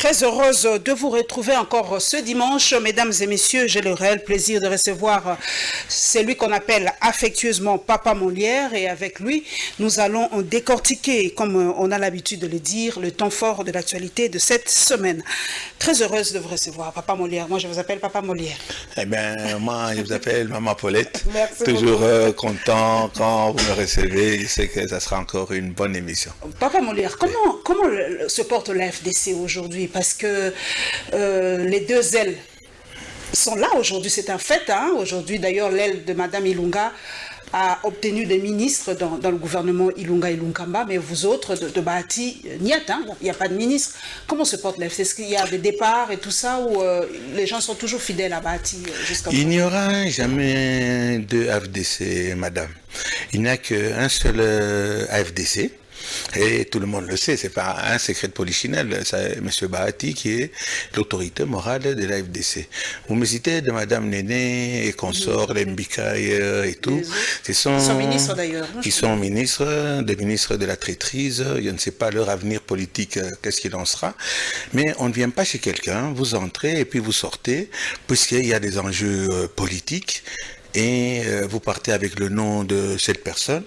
Très heureuse de vous retrouver encore ce dimanche. Mesdames et messieurs, j'ai le réel plaisir de recevoir celui qu'on appelle affectueusement Papa Molière. Et avec lui, nous allons décortiquer, comme on a l'habitude de le dire, le temps fort de l'actualité de cette semaine. Très heureuse de vous recevoir, Papa Molière. Moi, je vous appelle Papa Molière. Eh bien, moi, je vous appelle Maman Paulette. Merci toujours content quand vous me recevez. Je sais que ça sera encore une bonne émission. Papa Molière, comment se porte la FDC aujourd'hui? Parce que les deux ailes sont là aujourd'hui, c'est un fait. Hein? Aujourd'hui, d'ailleurs, l'aile de Madame Ilunga a obtenu des ministres dans le gouvernement Ilunga-Ilunkamba, mais vous autres, de Bahati, n'y êtes, hein? Il n'y a pas de ministre. Comment se porte la FDC? Est-ce qu'il y a des départs et tout ça, ou les gens sont toujours fidèles à Bahati jusqu'à Il n'y aura jamais de FDC, madame. Il n'y a qu'un seul AFDC. Et tout le monde le sait, c'est pas un secret de polichinelle, c'est M. Bahati qui est l'autorité morale de la FDC. Vous me citez de Madame Néné et consorts, les Mbikaï et tout. Ils sont ministres d'ailleurs. Ils sont ministres, des ministres de la traîtrise, je ne sais pas leur avenir politique, qu'est-ce qu'il en sera. Mais on ne vient pas chez quelqu'un, vous entrez et puis vous sortez, puisqu'il y a des enjeux politiques. Et vous partez avec le nom de cette personne,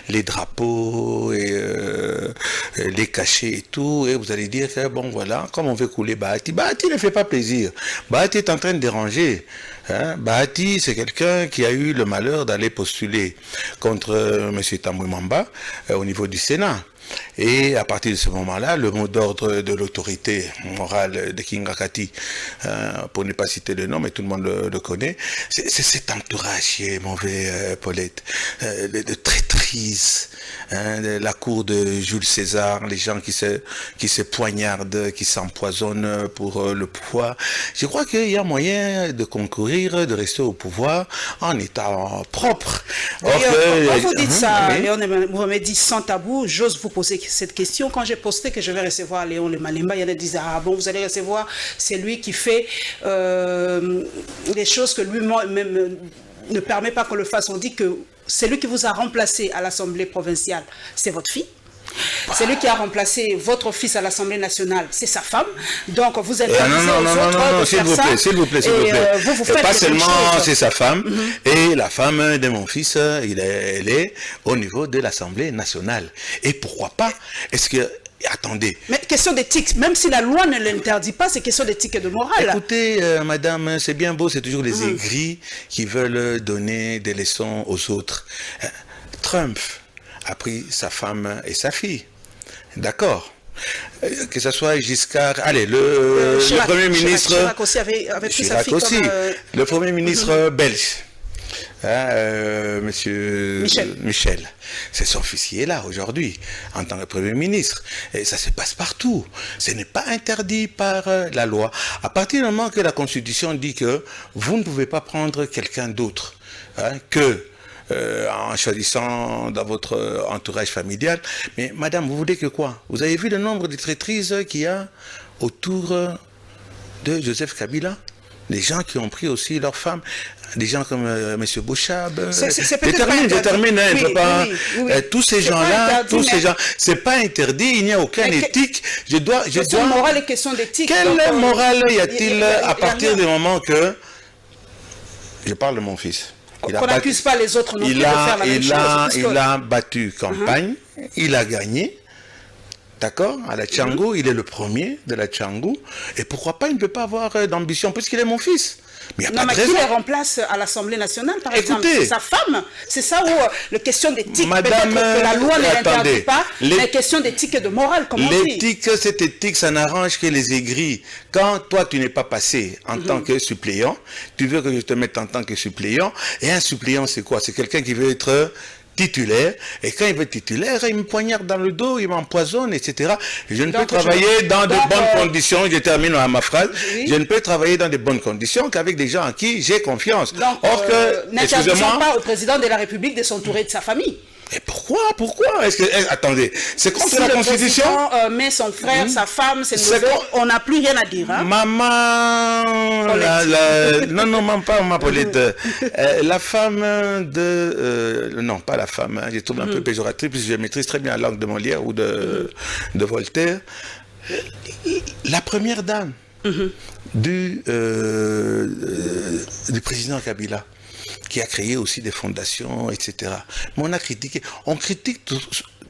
les drapeaux et les cachets et tout, et vous allez dire que bon voilà, comme on veut couler Bahati, Bahati ne fait pas plaisir, Bahati est en train de déranger. Hein? Bahati, c'est quelqu'un qui a eu le malheur d'aller postuler contre M. Tambwe Mwamba au niveau du Sénat. Et à partir de ce moment-là, le mot d'ordre de l'autorité morale de Kingakati, pour ne pas citer le nom, mais tout le monde le connaît, c'est cet entourage qui est mauvais, Paulette, de traîtrise, hein, de la cour de Jules César, les gens qui se poignardent, qui s'empoisonnent pour le pouvoir. Je crois qu'il y a moyen de concourir, de rester au pouvoir en état propre. Quand vous dites ça, Léon me dit sans tabou, j'ose vous poser cette question. Quand j'ai posté que je vais recevoir Léon Le Malemba, il y en a qui disent ah bon, vous allez recevoir, c'est lui qui fait les choses que lui-même ne permet pas qu'on le fasse. On dit que c'est lui qui vous a remplacé à l'Assemblée provinciale, c'est votre fille. C'est lui qui a remplacé votre fils à l'Assemblée nationale, c'est sa femme. Donc vous êtes non, s'il vous plaît. Pas seulement c'est sa femme, et la femme de mon fils, elle est au niveau de l'Assemblée nationale. Et pourquoi pas? Est-ce que attendez. Mais question d'éthique, même si la loi ne l'interdit pas, c'est question d'éthique et de morale. Écoutez, madame, c'est bien beau, c'est toujours les aigris qui veulent donner des leçons aux autres. Trump a pris sa femme et sa fille. D'accord. Que ce soit Giscard, allez, le Premier ministre... Chirac aussi avait pris sa fille aussi, comme... Le Premier ministre belge. Monsieur Michel, c'est son fils qui est là aujourd'hui en tant que Premier ministre. Et ça se passe partout. Ce n'est pas interdit par la loi. À partir du moment que la Constitution dit que vous ne pouvez pas prendre quelqu'un d'autre que en choisissant dans votre entourage familial. Mais madame, vous voulez que quoi? Vous avez vu le nombre de traîtrises qu'il y a autour de Joseph Kabila? Les gens qui ont pris aussi leurs femmes, des gens comme M. Bouchab. Je termine, tous ces gens-là, c'est pas interdit, il n'y a aucune éthique. Question morale et question d'éthique. Quelle morale y a-t-il à partir du moment que je parle de mon fils? Qu'on n'accuse pas les autres non plus de faire la même chose. Il a battu campagne, il a gagné. D'accord? À la Tchangou, il est le premier de la Tchangou. Et pourquoi pas, il ne peut pas avoir d'ambition, puisqu'il est mon fils. Mais il n'y a pas de raison. Mais qui les remplace à l'Assemblée nationale, par exemple? C'est sa femme. C'est ça où la question d'éthique, peut-être que la loi ne l'interdit pas, mais question d'éthique et de morale, comme on dit. L'éthique, cette éthique, ça n'arrange que les aigris. Quand toi, tu n'es pas passé en tant que suppléant, tu veux que je te mette en tant que suppléant. Et un suppléant, c'est quoi? C'est quelqu'un qui veut être titulaire, et quand il veut titulaire, il me poignarde dans le dos, il m'empoisonne, etc. Je ne peux travailler dans de bonnes conditions, je termine ma phrase, je ne peux travailler dans de bonnes conditions qu'avec des gens en qui j'ai confiance. Donc, n'interdisons pas au président de la République de s'entourer de sa famille. Et pourquoi? Attendez, c'est contre la Constitution. Le président met son frère, sa femme, ses neveux, on n'a plus rien à dire. Hein? Maman, non, même pas ma Paulette. La femme de... non, pas la femme, je trouve un peu péjoratif, puisque je maîtrise très bien la langue de Molière ou de Voltaire. La première dame du président Kabila, qui a créé aussi des fondations, etc. Mais on critique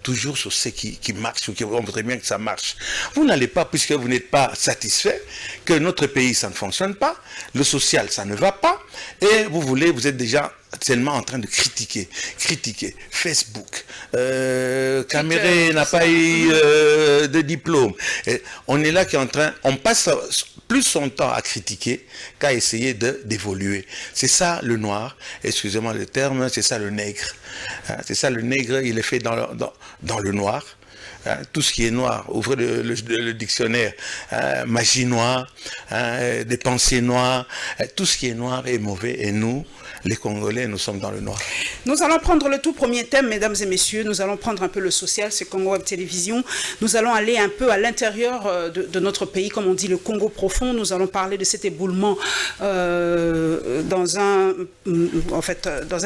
toujours sur ce qui marche, sur ce qui on voudrait bien que ça marche. Vous n'allez pas, puisque vous n'êtes pas satisfait, que notre pays, ça ne fonctionne pas, le social, ça ne va pas, et vous êtes déjà tellement en train de critiquer Facebook, Caméré n'a pas eu de diplôme. Et on est là qui est en train, on passe plus son temps à critiquer qu'à essayer d'évoluer. C'est ça le noir, excusez-moi le terme, c'est ça le nègre. Hein, c'est ça le nègre, il est fait dans le noir. Hein, tout ce qui est noir, ouvrez le dictionnaire, hein, magie noire, hein, des pensées noires, tout ce qui est noir est mauvais et nous, les Congolais, nous sommes dans le noir. Nous allons prendre le tout premier thème, mesdames et messieurs, nous allons prendre un peu le social, c'est Congo Web Télévision, nous allons aller un peu à l'intérieur de notre pays, comme on dit le Congo profond, nous allons parler de cet éboulement dans un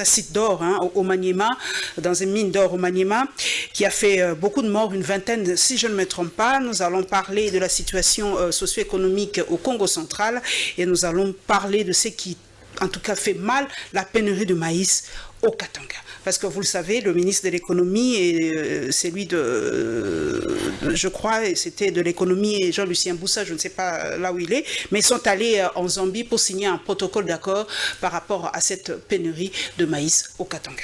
site d'or hein, au Maniema, dans une mine d'or au Maniema, qui a fait beaucoup de morts, une vingtaine, si je ne me trompe pas. Nous allons parler de la situation socio-économique au Congo central et nous allons parler de ce qui en tout cas fait mal, la pénurie de maïs au Katanga. Parce que vous le savez, le ministre de l'économie et celui je crois, c'était de l'économie et Jean-Lucien Boussa, je ne sais pas là où il est, mais ils sont allés en Zambie pour signer un protocole d'accord par rapport à cette pénurie de maïs au Katanga.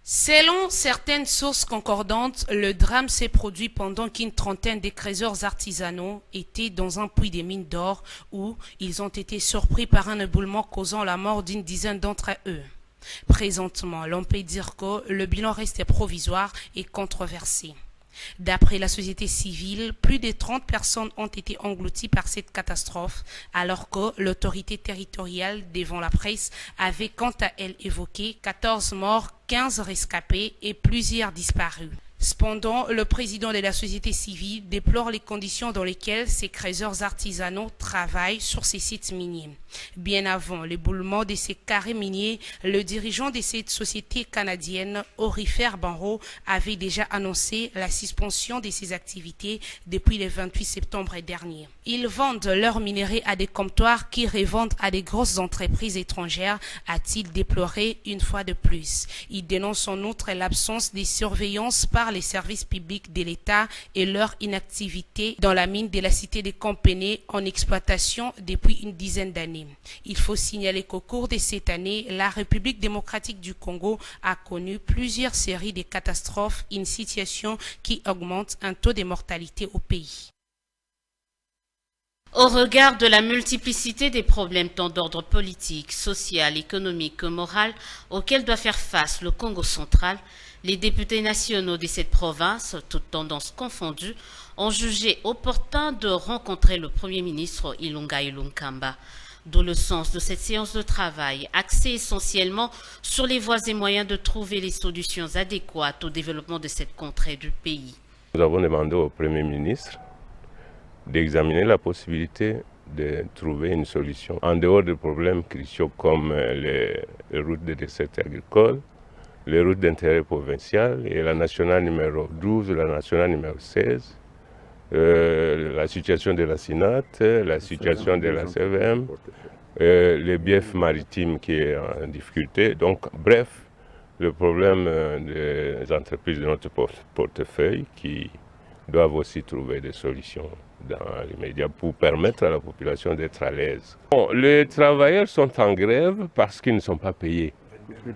Selon certaines sources concordantes, le drame s'est produit pendant qu'une trentaine d'écraseurs artisanaux étaient dans un puits des mines d'or où ils ont été surpris par un éboulement causant la mort d'une dizaine d'entre eux. Présentement, l'on peut dire que le bilan reste provisoire et controversé. D'après la société civile, plus de 30 personnes ont été englouties par cette catastrophe, alors que l'autorité territoriale devant la presse avait quant à elle évoqué 14 morts, 15 rescapés et plusieurs disparus. Cependant, le président de la société civile déplore les conditions dans lesquelles ces creuseurs artisanaux travaillent sur ces sites miniers. Bien avant l'éboulement de ces carrés miniers, le dirigeant de cette société canadienne, Aurifère Banro, avait déjà annoncé la suspension de ses activités depuis le 28 septembre dernier. Ils vendent leurs minerais à des comptoirs qui revendent à des grosses entreprises étrangères, a-t-il déploré une fois de plus. Il dénonce en outre l'absence de surveillance par les services publics de l'État et leur inactivité dans la mine de la cité de Compéné en exploitation depuis une dizaine d'années. Il faut signaler qu'au cours de cette année, la République démocratique du Congo a connu plusieurs séries de catastrophes, une situation qui augmente un taux de mortalité au pays. Au regard de la multiplicité des problèmes tant d'ordre politique, social, économique que moral auxquels doit faire face le Congo central, les députés nationaux de cette province, toutes tendances confondues, ont jugé opportun de rencontrer le Premier ministre Ilunga Ilunkamba. D'où le sens de cette séance de travail, axée essentiellement sur les voies et moyens de trouver les solutions adéquates au développement de cette contrée du pays. Nous avons demandé au Premier ministre d'examiner la possibilité de trouver une solution en dehors des problèmes cruciaux comme les routes de recettes agricoles, les routes d'intérêt provincial et la nationale numéro 12, la nationale numéro 16, la situation de la SINAT, la situation de la CVM, les biefs maritimes qui est en difficulté. Donc, bref, le problème des entreprises de notre portefeuille qui doivent aussi trouver des solutions dans les médias pour permettre à la population d'être à l'aise. Bon, les travailleurs sont en grève parce qu'ils ne sont pas payés.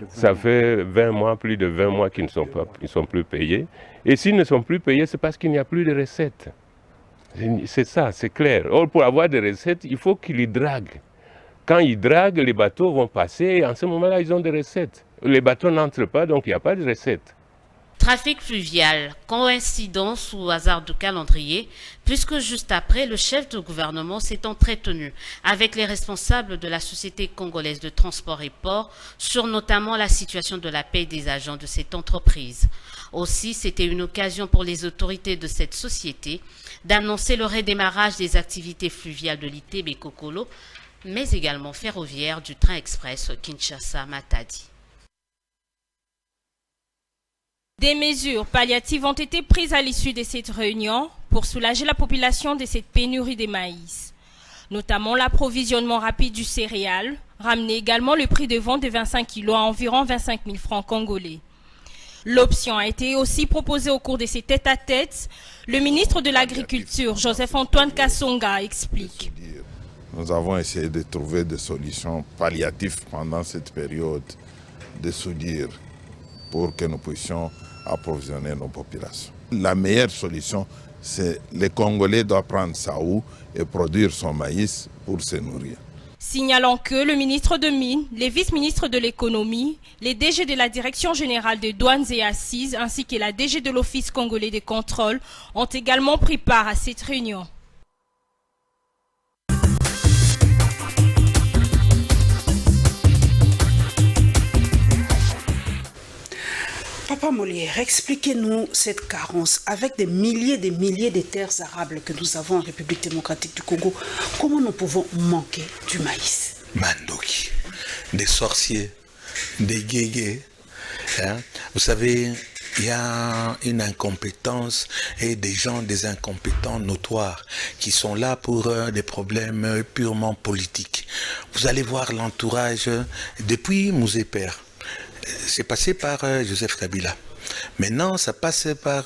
Ça fait 20 mois, plus de 20 mois qu'ils ne sont plus payés. Et s'ils ne sont plus payés, c'est parce qu'il n'y a plus de recettes. C'est ça, c'est clair. Or, pour avoir des recettes, il faut qu'ils les draguent. Quand ils draguent, les bateaux vont passer et en ce moment-là, ils ont des recettes. Les bateaux n'entrent pas, donc il n'y a pas de recettes. Trafic fluvial, coïncidence ou hasard de calendrier, puisque juste après, le chef de gouvernement s'est entretenu avec les responsables de la Société congolaise de transport et port sur notamment la situation de la paie des agents de cette entreprise. Aussi, c'était une occasion pour les autorités de cette société d'annoncer le redémarrage des activités fluviales de l'ITB Kokolo, mais également ferroviaire du train express Kinshasa-Matadi. Des mesures palliatives ont été prises à l'issue de cette réunion pour soulager la population de cette pénurie de maïs, notamment l'approvisionnement rapide du céréal, ramener également le prix de vente de 25 kg à environ 25 000 francs congolais. L'option a été aussi proposée au cours de ces tête-à-tête. Le ministre de l'Agriculture, Joseph-Antoine Kassonga, explique. Nous avons essayé de trouver des solutions palliatives pendant cette période de soudure pour que nous puissions approvisionner nos populations. La meilleure solution, c'est les Congolais doivent prendre sa houe et produire son maïs pour se nourrir. Signalant que le ministre de Mines, les vice-ministres de l'économie, les DG de la Direction générale des douanes et assises ainsi que la DG de l'Office congolais des contrôles ont également pris part à cette réunion. Papa Molière, expliquez-nous cette carence avec des milliers de terres arables que nous avons en République démocratique du Congo. Comment nous pouvons manquer du maïs? Mandoki, des sorciers, des guégués. Hein? Vous savez, il y a une incompétence et des incompétents notoires qui sont là pour des problèmes purement politiques. Vous allez voir l'entourage depuis Mouzé Père. C'est passé par Joseph Kabila. Maintenant, ça passe par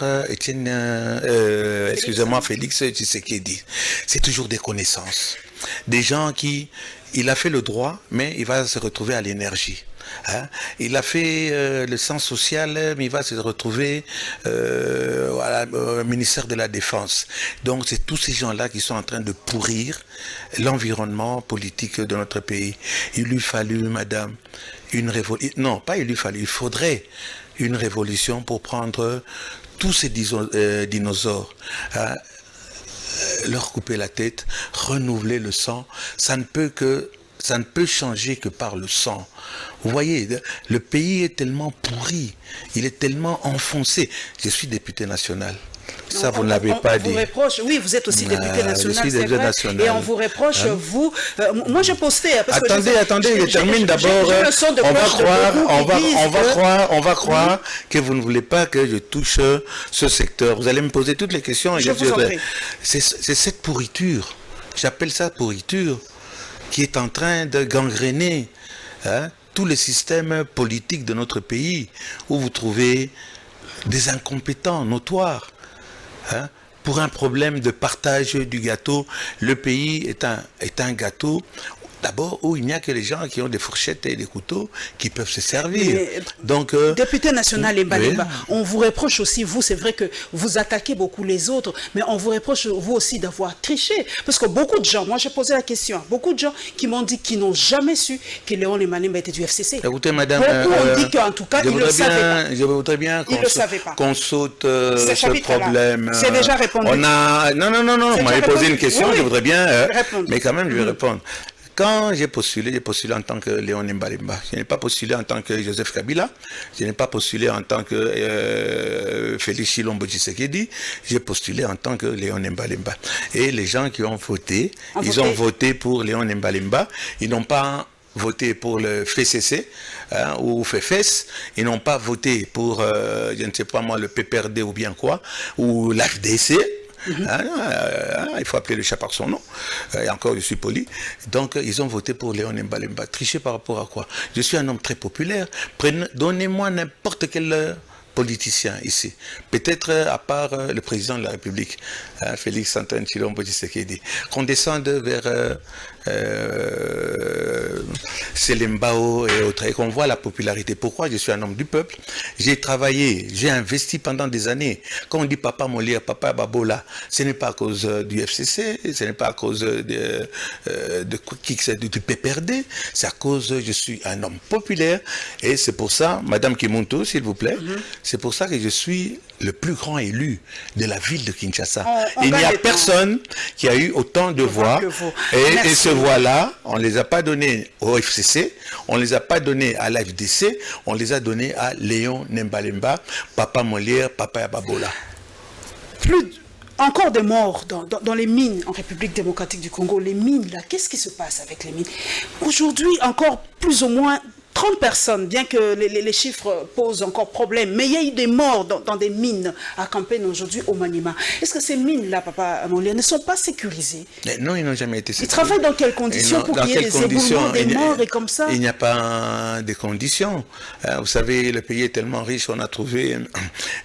Félix Tshisekedi. C'est toujours des connaissances. Des gens qui, il a fait le droit, mais il va se retrouver à l'énergie. Hein? Il a fait le sens social, mais il va se retrouver au ministère de la Défense. Donc, c'est tous ces gens-là qui sont en train de pourrir l'environnement politique de notre pays. Il lui fallut, madame, une révolution. Non, pas il lui fallut, il faudrait une révolution pour prendre tous ces dinosaures, hein, leur couper la tête, renouveler le sang. Ça ne peut changer que par le sang. Vous voyez, le pays est tellement pourri, il est tellement enfoncé. Je suis député national. Ça, vous ne l'avez pas dit. Oui, vous êtes aussi député national, c'est vrai. Et on vous reproche, vous... moi, je postais... Attendez, je termine d'abord. On va croire que vous ne voulez pas que je touche ce secteur. Vous allez me poser toutes les questions. C'est cette pourriture, j'appelle ça pourriture, qui est en train de gangréner tout le système politique de notre pays, où vous trouvez des incompétents notoires. Hein? Pour un problème de partage du gâteau, le pays est un gâteau d'abord où il n'y a que les gens qui ont des fourchettes et des couteaux qui peuvent se servir. Donc, député national et Balemba, on vous reproche aussi, vous, c'est vrai que vous attaquez beaucoup les autres, mais on vous reproche vous aussi d'avoir triché. Parce que beaucoup de gens, moi j'ai posé la question, beaucoup de gens qui m'ont dit qu'ils n'ont jamais su que Léon Malemba était du FCC. Écoutez, madame, beaucoup ont dit qu'en tout cas, ils ne le savaient pas. Je voudrais bien qu'on saute ce problème. C'est déjà répondu. Non, vous m'avez posé une question, oui, je voudrais bien, mais quand même je vais répondre. Quand j'ai postulé en tant que Léon Mbalemba. Je n'ai pas postulé en tant que Joseph Kabila. Je n'ai pas postulé en tant que Félix Tshilombo Tshisekedi. J'ai postulé en tant que Léon Mbalemba. Et les gens qui ont voté, ils ont voté pour Léon Mbalemba. Ils n'ont pas voté pour le FCC ou FEFES. Ils n'ont pas voté pour, je ne sais pas moi, le PPRD ou bien quoi, ou l'AFDC. Il faut appeler le chat par son nom. Et encore, je suis poli. Donc, ils ont voté pour Léon Mbalemba. Tricher par rapport à quoi? Je suis un homme très populaire. Donnez-moi n'importe quel politicien ici. Peut-être à part le président de la République, Félix Antoine Tshilombo Tshisekedi. Qu'on descende vers Selembao et autres, et qu'on voit la popularité. Pourquoi? Je suis un homme du peuple. J'ai travaillé, j'ai investi pendant des années. Quand on dit Papa Molière, Papa Babola, ce n'est pas à cause du FCC, ce n'est pas à cause du PPRD, c'est à cause je suis un homme populaire, et c'est pour ça, Madame Kimuntu, s'il vous plaît, c'est pour ça que je suis le plus grand élu de la ville de Kinshasa. Il n'y a personne qui a eu autant de voix. Et ces voix-là, on ne les a pas données au FCC, on ne les a pas données à l'AFDC, on les a données à Léon Mbalemba, Papa Molière, Papa Babola. Encore des morts dans les mines en République démocratique du Congo. Les mines, là, qu'est-ce qui se passe avec les mines? Aujourd'hui, encore plus ou moins 30 personnes, bien que les chiffres posent encore problème, mais il y a eu des morts dans des mines à Campagne aujourd'hui au Maniema. Est-ce que ces mines-là, Papa Molia, ne sont pas sécurisées? Non, ils n'ont jamais été sécurisés. Ils travaillent dans quelles conditions pour qu'il y ait des éboulements, des morts et comme ça? Il n'y a pas de conditions. Vous savez, le pays est tellement riche, on a trouvé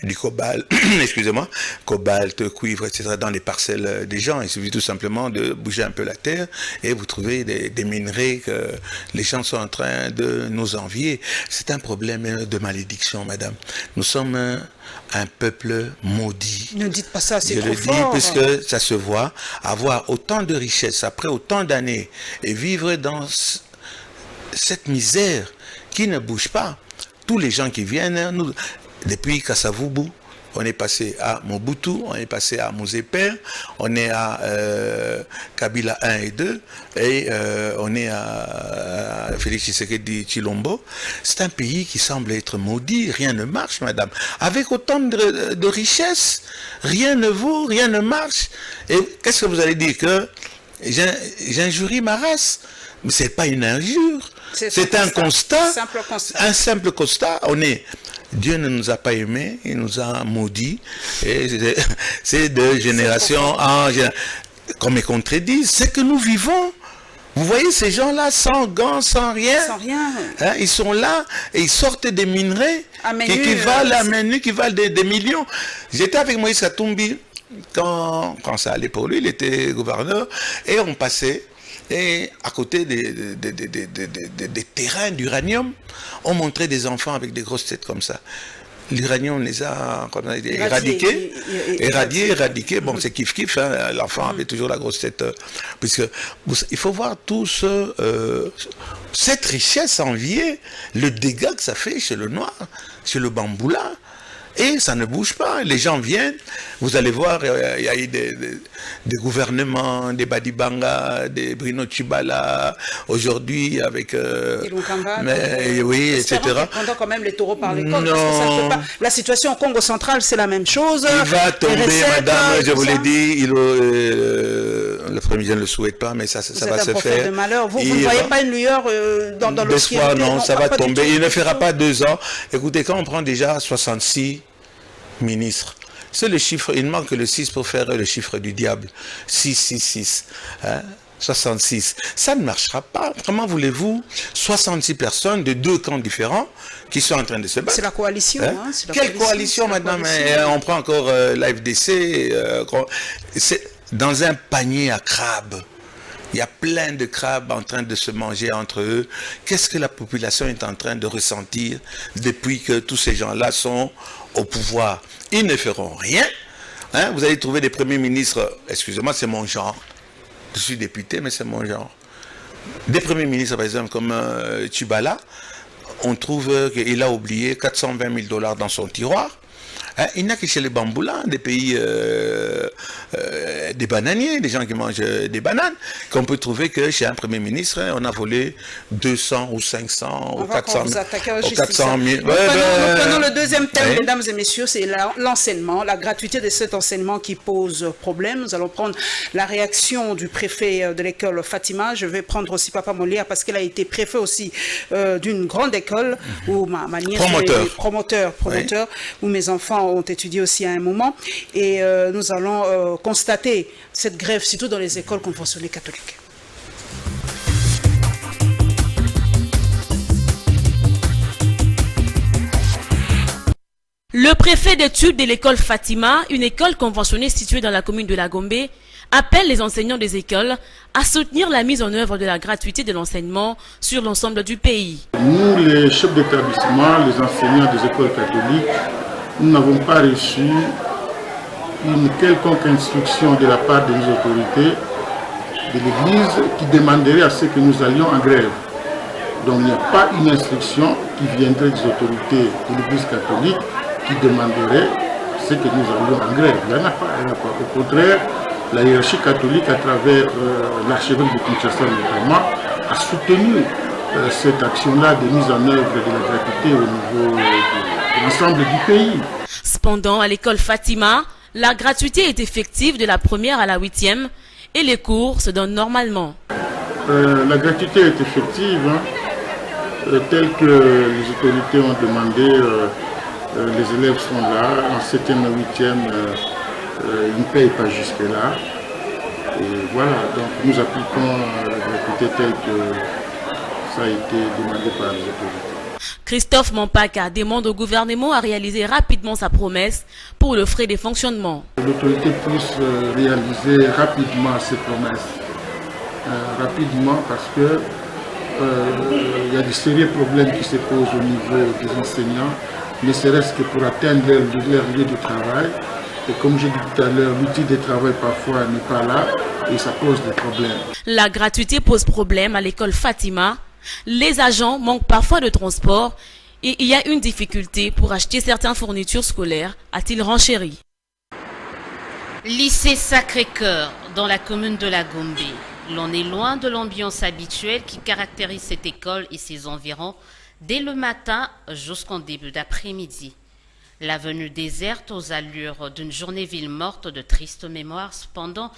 du cobalt, excusez-moi, cobalt, cuivre, etc. dans les parcelles des gens. Il suffit tout simplement de bouger un peu la terre et vous trouvez des minerais que les gens sont en train de nous envier. C'est un problème de malédiction, madame. Nous sommes un peuple maudit. Ne dites pas ça, c'est trop fort. Je le dis puisque ça se voit. Avoir autant de richesses après autant d'années et vivre dans cette misère qui ne bouge pas. Tous les gens qui viennent, nous, depuis Kassavubu, on est passé à Mobutu, on est passé à Mouzeper, on est à Kabila 1 et 2, et on est à Félix Tshisekedi Chilombo. C'est un pays qui semble être maudit, rien ne marche, madame. Avec autant de richesses, rien ne vaut, rien ne marche. Et qu'est-ce que vous allez dire? Que j'injurie ma race? Mais ce n'est pas une injure. C'est un constat, un simple constat. Dieu ne nous a pas aimés, il nous a maudits. Et c'est de génération en génération. Comme ils contredisent, c'est que nous vivons. Vous voyez ces gens-là sans gants, sans rien. Sans rien. Hein, ils sont là et ils sortent des minerais qui valent à main nue, qui valent des millions. J'étais avec Moïse Katumbi quand ça allait pour lui, il était gouverneur, et on passait. Et à côté des terrains d'uranium, on montrait des enfants avec des grosses têtes comme ça. L'uranium les a éradiqués. Bon, c'est kiff-kiff, hein. L'enfant avait toujours la grosse tête. Puisque il faut voir tout cette richesse enviée, le dégât que ça fait chez le noir, chez le bamboula. Et ça ne bouge pas. Les gens viennent. Vous allez voir, il y a eu des gouvernements, des Badibanga, des Bruno Tshibala, aujourd'hui avec... oui, etc. Pendant quand même les taureaux par les cornes, parce que ça ne peut pas... La situation au Congo central, c'est la même chose. Il va tomber, madame, je vous l'ai dit. Le Premier ministre ne le souhaite pas, mais ça va se faire. De malheur. Vous ne voyez pas une lueur dans l'obscurité? Non, ça va tomber. Il ne fera pas 2 ans. Écoutez, quand on prend déjà 66 ministres, c'est le chiffre, il manque le 6 pour faire le chiffre du diable. 6, hein? 66. Ça ne marchera pas. Comment voulez-vous 66 personnes de 2 camps différents qui sont en train de se battre? C'est la coalition. Hein? Quelle coalition, madame? On prend encore l'AFDC. C'est dans un panier à crabes. Il y a plein de crabes en train de se manger entre eux. Qu'est-ce que la population est en train de ressentir depuis que tous ces gens-là sont au pouvoir? Ils ne feront rien. Hein? Vous allez trouver des premiers ministres, excusez-moi, c'est mon genre. Je suis député, mais c'est mon genre. Des premiers ministres, par exemple, comme Tshibala, on trouve qu'il a oublié 420 000 $ dans son tiroir. Hein, il n'y a que chez les bamboulans, des pays, des bananiers, des gens qui mangent des bananes, qu'on peut trouver que chez un Premier ministre, on a volé 200 ou 500 ou 400 000. Nous prenons le deuxième thème, mesdames et messieurs, c'est l'enseignement, la gratuité de cet enseignement qui pose problème. Nous allons prendre la réaction du préfet de l'école Fatima. Je vais prendre aussi Papa Molia parce qu'elle a été préfet aussi d'une grande école où ma nièce est promoteur, où mes enfants ont étudié aussi à un moment, et nous allons constater cette grève, surtout dans les écoles conventionnées catholiques. Le préfet d'études de l'école Fatima, une école conventionnée située dans la commune de La Gombe, appelle les enseignants des écoles à soutenir la mise en œuvre de la gratuité de l'enseignement sur l'ensemble du pays. Nous, les chefs d'établissement, les enseignants des écoles catholiques, nous n'avons pas reçu une quelconque instruction de la part des autorités de l'Église qui demanderait à ce que nous allions en grève. Donc il n'y a pas une instruction qui viendrait des autorités de l'Église catholique qui demanderait ce que nous allions en grève. Il n'y en a pas. Au contraire, la hiérarchie catholique, à travers l'archevêque de Kinshasa notamment, a soutenu cette action-là de mise en œuvre de la gratuité au niveau de l'ensemble du pays. Cependant, à l'école Fatima, la gratuité est effective de la 1er à la 8e et les cours se donnent normalement. La gratuité est effective tel que les autorités ont demandé, les élèves sont là, en 7e et 8e, ils ne payent pas jusque-là. Et voilà, donc nous appliquons la gratuité telle que ça a été demandé par les autorités. Christophe Mampaka demande au gouvernement à réaliser rapidement sa promesse pour le frais des fonctionnements. L'autorité puisse réaliser rapidement ses promesses. Rapidement parce que il y a des sérieux problèmes qui se posent au niveau des enseignants, ne serait-ce que pour atteindre leur lieu de travail. Et comme j'ai dit tout à l'heure, l'outil de travail parfois n'est pas là et ça pose des problèmes. La gratuité pose problème à l'école Fatima. Les agents manquent parfois de transport et il y a une difficulté pour acheter certaines fournitures scolaires, a-t-il renchéri. Lycée Sacré-Cœur dans la commune de la Gombe. L'on est loin de l'ambiance habituelle qui caractérise cette école et ses environs dès le matin jusqu'en début d'après-midi. L'avenue déserte aux allures d'une journée ville morte de triste mémoire. Cependant,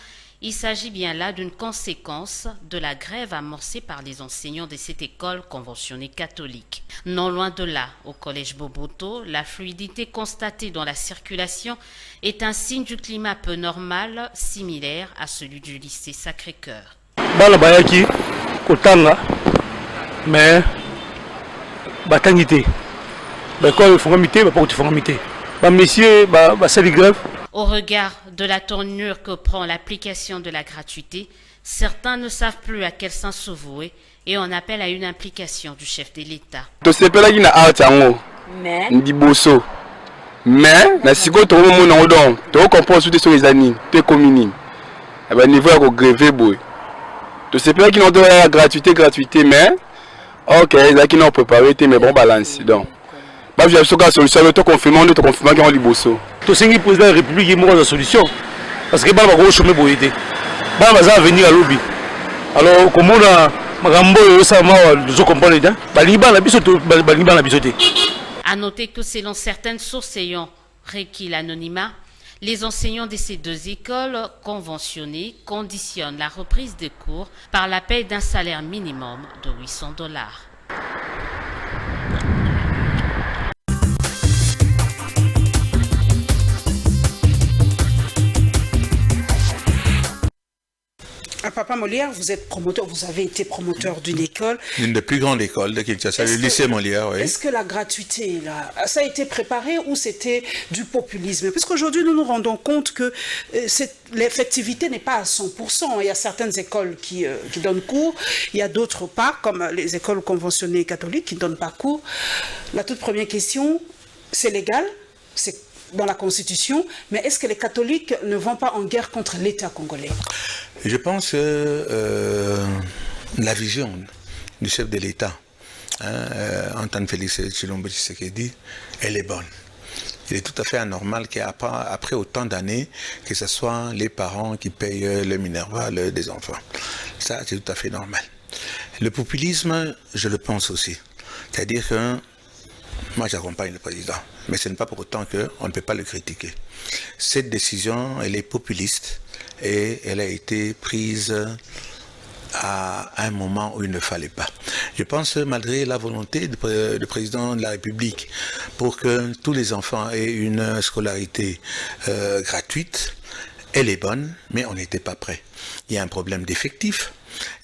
il s'agit bien là d'une conséquence de la grève amorcée par les enseignants de cette école conventionnée catholique. Non loin de là, au collège Boboto, la fluidité constatée dans la circulation est un signe du climat peu normal, similaire à celui du lycée Sacré-Cœur. Bala bayaki kotanga mais batangité ba ko fongamité ba pas fongamité ba messieurs ba sali grève. Au regard de la tournure que prend l'application de la gratuité, certains ne savent plus à quel sens se vouer et on appelle à une implication du chef de l'État. To sepela kina atango ndi boso mais na siko to mo na odon to compose sur les années te commune ba niveau ya ko gréver boy. To sepela kina to la gratuité mais OK ils a qui n'ont préparé mais bon balance donc bah j'ai une solution le to confirmant qui ont liboso. To sengi président de la République mo la solution parce que ba ko chômer boyete. Ba va venir à lobby. Alors comment on magambo yo sa ma zo comprendre bien. Ba liba na biso to ba liba na biso te. À noter que selon certaines sources ayant requis l'anonymat, les enseignants de ces deux écoles conventionnées conditionnent la reprise des cours par la paie d'un salaire minimum de $800. Papa Molière, vous êtes promoteur, vous avez été promoteur d'une école. Une des plus grandes écoles de Kinshasa, le lycée Molière, oui. Est-ce que la gratuité, là, ça a été préparé ou c'était du populisme? Parce qu'aujourd'hui, nous nous rendons compte que l'effectivité n'est pas à 100%. Il y a certaines écoles qui donnent cours, il y a d'autres pas, comme les écoles conventionnées catholiques qui ne donnent pas cours. La toute première question, c'est légal, c'est dans la Constitution, mais est-ce que les catholiques ne vont pas en guerre contre l'État congolais? Je pense que la vision du chef de l'État, Antoine Félix Tshilombo Tshisekedi, elle est bonne. Il est tout à fait anormal qu'après autant d'années, que ce soit les parents qui payent le minerval des enfants. Ça, c'est tout à fait normal. Le populisme, je le pense aussi. C'est-à-dire que moi, j'accompagne le président, mais ce n'est pas pour autant qu'on ne peut pas le critiquer. Cette décision, elle est populiste et elle a été prise à un moment où il ne fallait pas. Je pense que malgré la volonté du président de la République pour que tous les enfants aient une scolarité gratuite, elle est bonne, mais on n'était pas prêt. Il y a un problème d'effectif.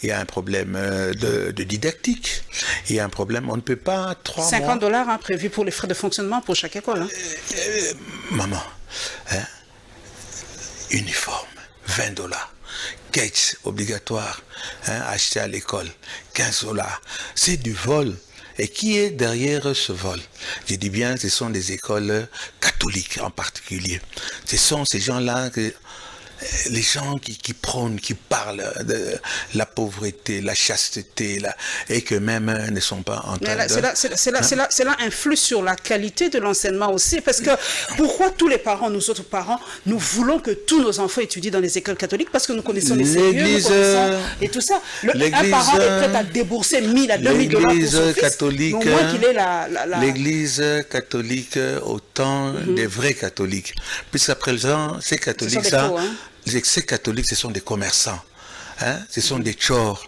Il y a un problème de didactique, il y a un problème, on ne peut pas 3 mois... $50 hein, prévu pour les frais de fonctionnement pour chaque école. Hein. Maman, hein, uniforme, $20, skates obligatoire, hein, acheté à l'école, $15, c'est du vol. Et qui est derrière ce vol? Je dis bien, ce sont des écoles catholiques en particulier. Ce sont ces gens-là que... Les gens qui prônent, qui parlent de la pauvreté, la chasteté, et que même ne sont pas en train de... Cela influe sur la qualité de l'enseignement aussi, parce que pourquoi tous les parents, nous autres parents, nous voulons que tous nos enfants étudient dans les écoles catholiques, parce que nous connaissons les sérieux, nous connaissons et tout ça. Un parent est prêt à débourser $1000 à $2000 pour son fils, catholique, mais au moins qu'il ait L'Église catholique au temps des vrais catholiques. Puisqu'à présent, ces catholiques-là... Ces catholiques, ce sont des commerçants, hein? Ce sont des tchors,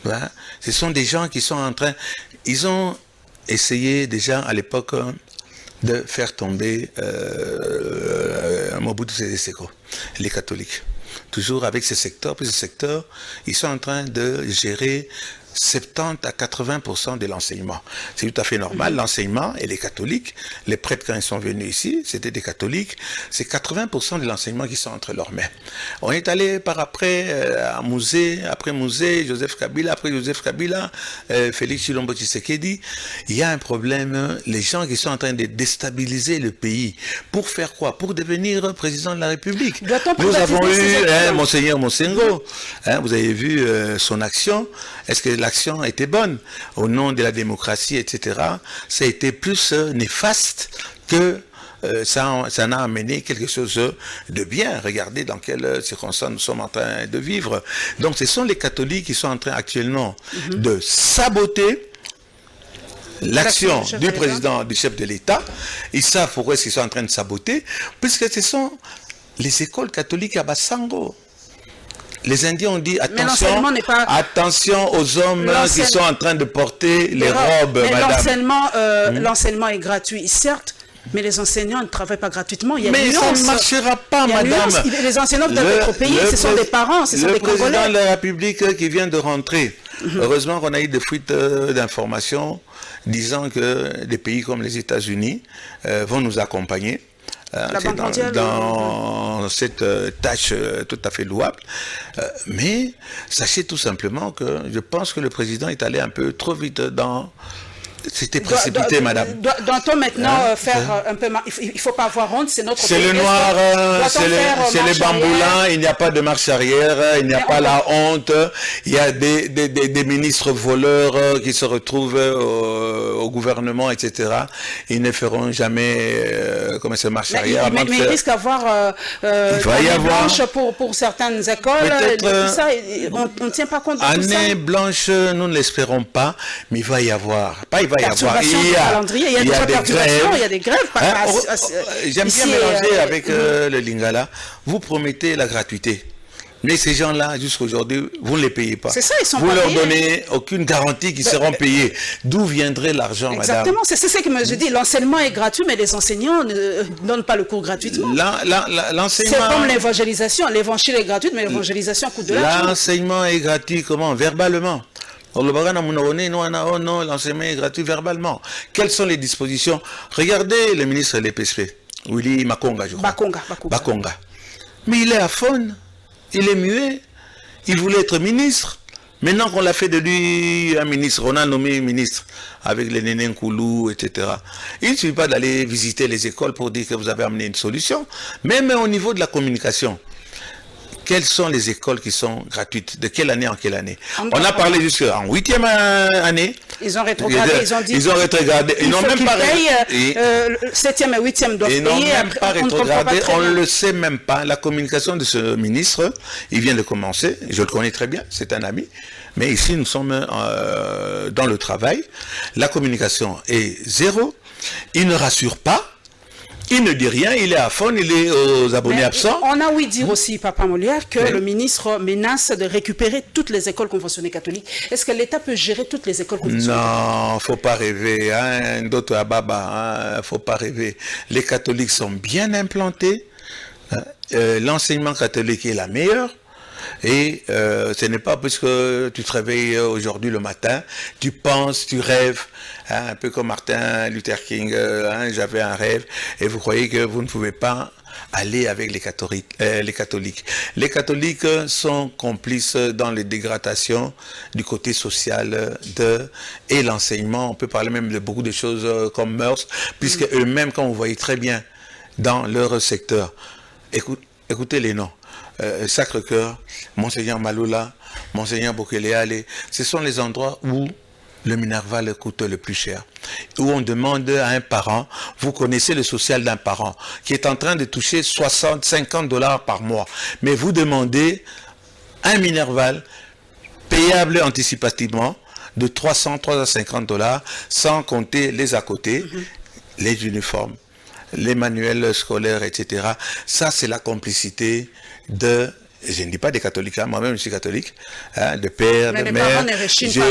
hein? Ce sont des gens qui sont en train... Ils ont essayé déjà à l'époque de faire tomber Mobutu Sese Seko, les catholiques. Toujours avec ces secteurs, puis ces secteurs, ils sont en train de gérer 70 à 80% de l'enseignement. C'est tout à fait normal, l'enseignement et les catholiques, les prêtres quand ils sont venus ici, c'était des catholiques, c'est 80% de l'enseignement qui sont entre leurs mains. On est allé par après à Musée, après Musée, Joseph Kabila, après Joseph Kabila, Félix Tshilombo Tshisekedi. Il y a un problème, les gens qui sont en train de déstabiliser le pays. Pour faire quoi? Pour devenir président de la République. Nous avons eu Monseigneur Monsengo, vous avez vu son action. Est-ce que l'action était bonne au nom de la démocratie, etc. Ça a été plus néfaste que ça n'a amené quelque chose de bien. Regardez dans quelles circonstances nous sommes en train de vivre. Donc ce sont les catholiques qui sont en train actuellement de saboter l'action du président, du chef de l'État. Ils savent pourquoi ils sont en train de saboter, puisque ce sont les écoles catholiques à Basango. Les Indiens ont dit attention, attention aux hommes qui sont en train de porter les robes, madame. L'enseignement est gratuit, certes, mais les enseignants ne travaillent pas gratuitement. Il y a mais ça ne marchera pas, madame. Les enseignants doivent être payés, ce sont des parents, ce sont des Congolais. Le président de la République qui vient de rentrer, heureusement qu'on a eu des fuites d'informations disant que des pays comme les États-Unis vont nous accompagner. Dans cette tâche tout à fait louable. Mais sachez tout simplement que je pense que le président est allé un peu trop vite dans... C'était précipité, madame. Doit-on maintenant faire un peu... Il ne faut pas avoir honte, c'est notre... C'est le noir, c'est les bamboulins, il n'y a pas de marche arrière, il n'y a pas la honte. Il y a des ministres voleurs qui se retrouvent au gouvernement, etc. Ils ne feront jamais comme ça marche arrière. Mais il risque d'avoir année blanche pour certaines écoles. Tout ça, on ne tient pas compte de tout ça. Année blanche, nous ne l'espérons pas, mais il va y avoir... Il y a des grèves. J'aime bien mélanger avec le Lingala. Vous promettez la gratuité. Mais ces gens-là, jusqu'à aujourd'hui, vous ne les payez pas. C'est ça, ils sont vous pas leur payés. Donnez aucune garantie qu'ils seront payés. D'où viendrait l'argent, madame? Exactement, c'est ce que je dis. L'enseignement est gratuit, mais les enseignants ne donnent pas le cours gratuitement. L'enseignement... C'est comme l'évangélisation. L'évangile est gratuite, mais l'évangélisation coûte de l'argent. L'enseignement est gratuit, comment? Verbalement. L'enseignement est gratuit verbalement. Quelles sont les dispositions? Regardez le ministre de l'EPSP, Willy Makonga, je crois. Bakonga. Mais il est aphone, il est muet, il voulait être ministre. Maintenant qu'on l'a fait de lui un ministre, on a nommé ministre avec les Nénén Koulou, etc. Il ne suffit pas d'aller visiter les écoles pour dire que vous avez amené une solution. Même au niveau de la communication. Quelles sont les écoles qui sont gratuites? De quelle année en quelle année? On a parlé jusqu'en 8e année. Ils ont rétrogradé, ils ont dit... Ils ont rétrogradé. Ils n'ont même pas... 7e et 8e doivent payer. Ils n'ont même pas rétrogradé, on ne le sait même pas. La communication de ce ministre, il vient de commencer, je le connais très bien, c'est un ami. Mais ici, nous sommes dans le travail. La communication est zéro. Il ne rassure pas. Il ne dit rien, il est à fond, il est aux abonnés absents. On a ouï dire aussi, Papa Molière, que le ministre menace de récupérer toutes les écoles conventionnées catholiques. Est-ce que l'État peut gérer toutes les écoles conventionnées catholiques? Non, faut pas rêver. Hein, d'autres à Baba, faut pas rêver. Les catholiques sont bien implantés. L'enseignement catholique est la meilleure. Et ce n'est pas parce que tu te réveilles aujourd'hui le matin, tu penses, tu rêves, hein, un peu comme Martin Luther King, j'avais un rêve, et vous croyez que vous ne pouvez pas aller avec les catholiques. Les catholiques sont complices dans les dégradations du côté social et l'enseignement. On peut parler même de beaucoup de choses comme mœurs, puisque eux-mêmes, quand vous voyez très bien dans leur secteur, écoutez les noms. Sacré-Cœur, Monseigneur Maloula, Monseigneur Bokeléale, ce sont les endroits où le Minerval coûte le plus cher. Où on demande à un parent, vous connaissez le social d'un parent, qui est en train de toucher 60, 50 $ par mois. Mais vous demandez un Minerval payable anticipativement de 300, 350 $, sans compter les à côté, les uniformes, les manuels scolaires, etc. Ça, c'est la complicité de je ne dis pas des catholiques, hein, moi-même je suis catholique, hein, de père, mais de les mère. Parents ne rechignent pas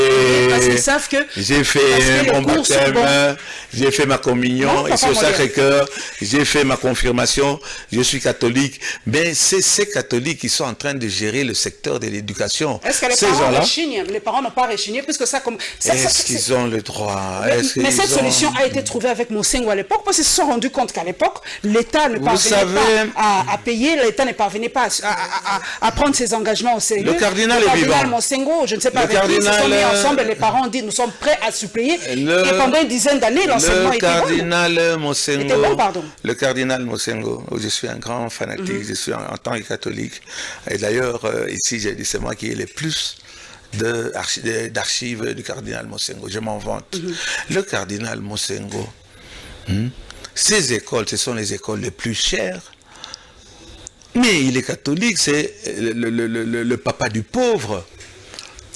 parce qu'ils savent que j'ai fait mon baptême, j'ai fait ma communion, ici au Sacré-Cœur, j'ai fait ma confirmation, je suis catholique. Mais c'est ces catholiques qui sont en train de gérer le secteur de l'éducation. Est-ce que les parents rechignent? Les parents n'ont pas rechigné puisque ça comme... Est-ce qu'ils ont le droit? Mais cette solution a été trouvée avec Mosengo à l'époque parce qu'ils se sont rendus compte qu'à l'époque, l'État ne parvenait pas à payer, l'État ne parvenait pas à prendre ses engagements au sérieux. Le cardinal est vivant. Mosengo, je ne sais pas, avec qui ils se sont mis ensemble, les parents ont dit nous sommes prêts à suppléer. Et pendant une dizaine d'années, l'enseignement était bon. Le cardinal Mosengo, je suis un grand fanatique, je suis en tant que catholique. Et d'ailleurs, ici, j'ai dit c'est moi qui ai le plus d'archives du cardinal Mosengo. Je m'en vante. Le cardinal Mosengo, ces écoles, ce sont les écoles les plus chères. Mais il est catholique, c'est le papa du pauvre.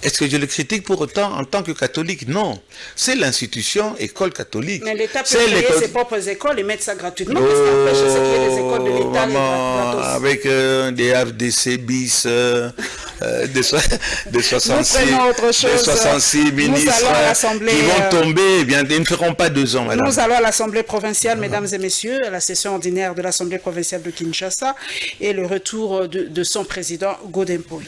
Est-ce que je le critique pour autant en tant que catholique? Non. C'est l'institution école catholique. Mais l'État peut créer ses propres écoles et mettre ça gratuitement. Qu'est-ce qui empêche ce qu'il y ait des écoles de l'État avec des FDC bis, des 66 ministres qui vont tomber, eh bien, ils ne feront pas 2 ans, madame. Nous allons à l'Assemblée provinciale, mesdames et messieurs, à la session ordinaire de l'Assemblée provinciale de Kinshasa et le retour de son président Godin Poyi.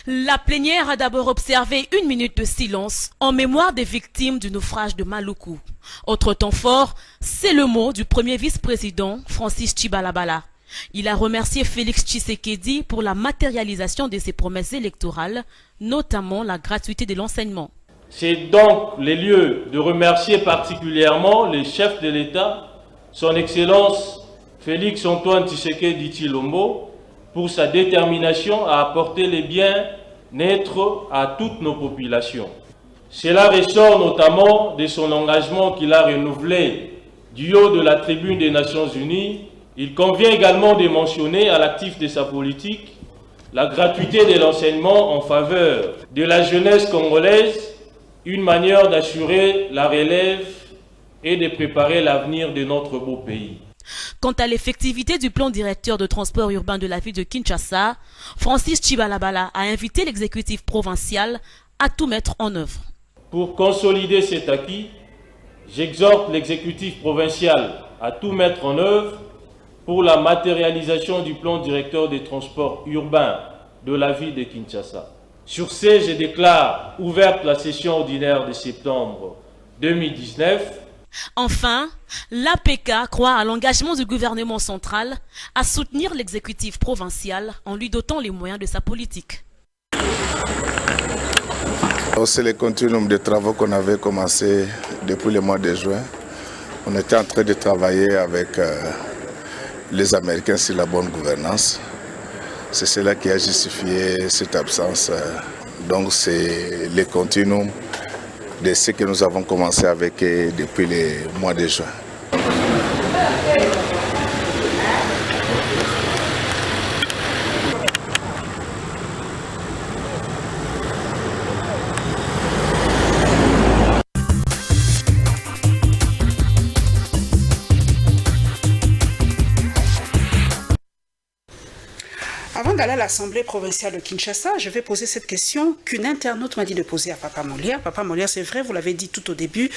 La plénière a d'abord observé 1 minute de silence en mémoire des victimes du naufrage de Maluku. Autre temps fort, c'est le mot du premier vice-président Francis Tchibalabala. Il a remercié Félix Tshisekedi pour la matérialisation de ses promesses électorales, notamment la gratuité de l'enseignement. C'est donc les lieux de remercier particulièrement les chefs de l'État, son Excellence Félix Antoine Tshisekedi Tshilombo, pour sa détermination à apporter les bien-être à toutes nos populations. Cela ressort notamment de son engagement qu'il a renouvelé du haut de la tribune des Nations Unies. Il convient également de mentionner à l'actif de sa politique la gratuité de l'enseignement en faveur de la jeunesse congolaise, une manière d'assurer la relève et de préparer l'avenir de notre beau pays. Quant à l'effectivité du plan directeur de transport urbain de la ville de Kinshasa, Francis Tchibalabala a invité l'exécutif provincial à tout mettre en œuvre. Pour consolider cet acquis, j'exhorte l'exécutif provincial à tout mettre en œuvre pour la matérialisation du plan directeur des transports urbains de la ville de Kinshasa. Sur ce, je déclare ouverte la session ordinaire de septembre 2019. Enfin, l'APK croit à l'engagement du gouvernement central à soutenir l'exécutif provincial en lui dotant les moyens de sa politique. C'est le continuum de travaux qu'on avait commencé depuis le mois de juin. On était en train de travailler avec les Américains sur la bonne gouvernance. C'est cela qui a justifié cette absence. Donc c'est le continuum de ce que nous avons commencé avec depuis le mois de juin. Avant d'aller à l'Assemblée provinciale de Kinshasa, je vais poser cette question qu'une internaute m'a dit de poser à Papa Molière. Papa Molière, c'est vrai, vous l'avez dit tout au début,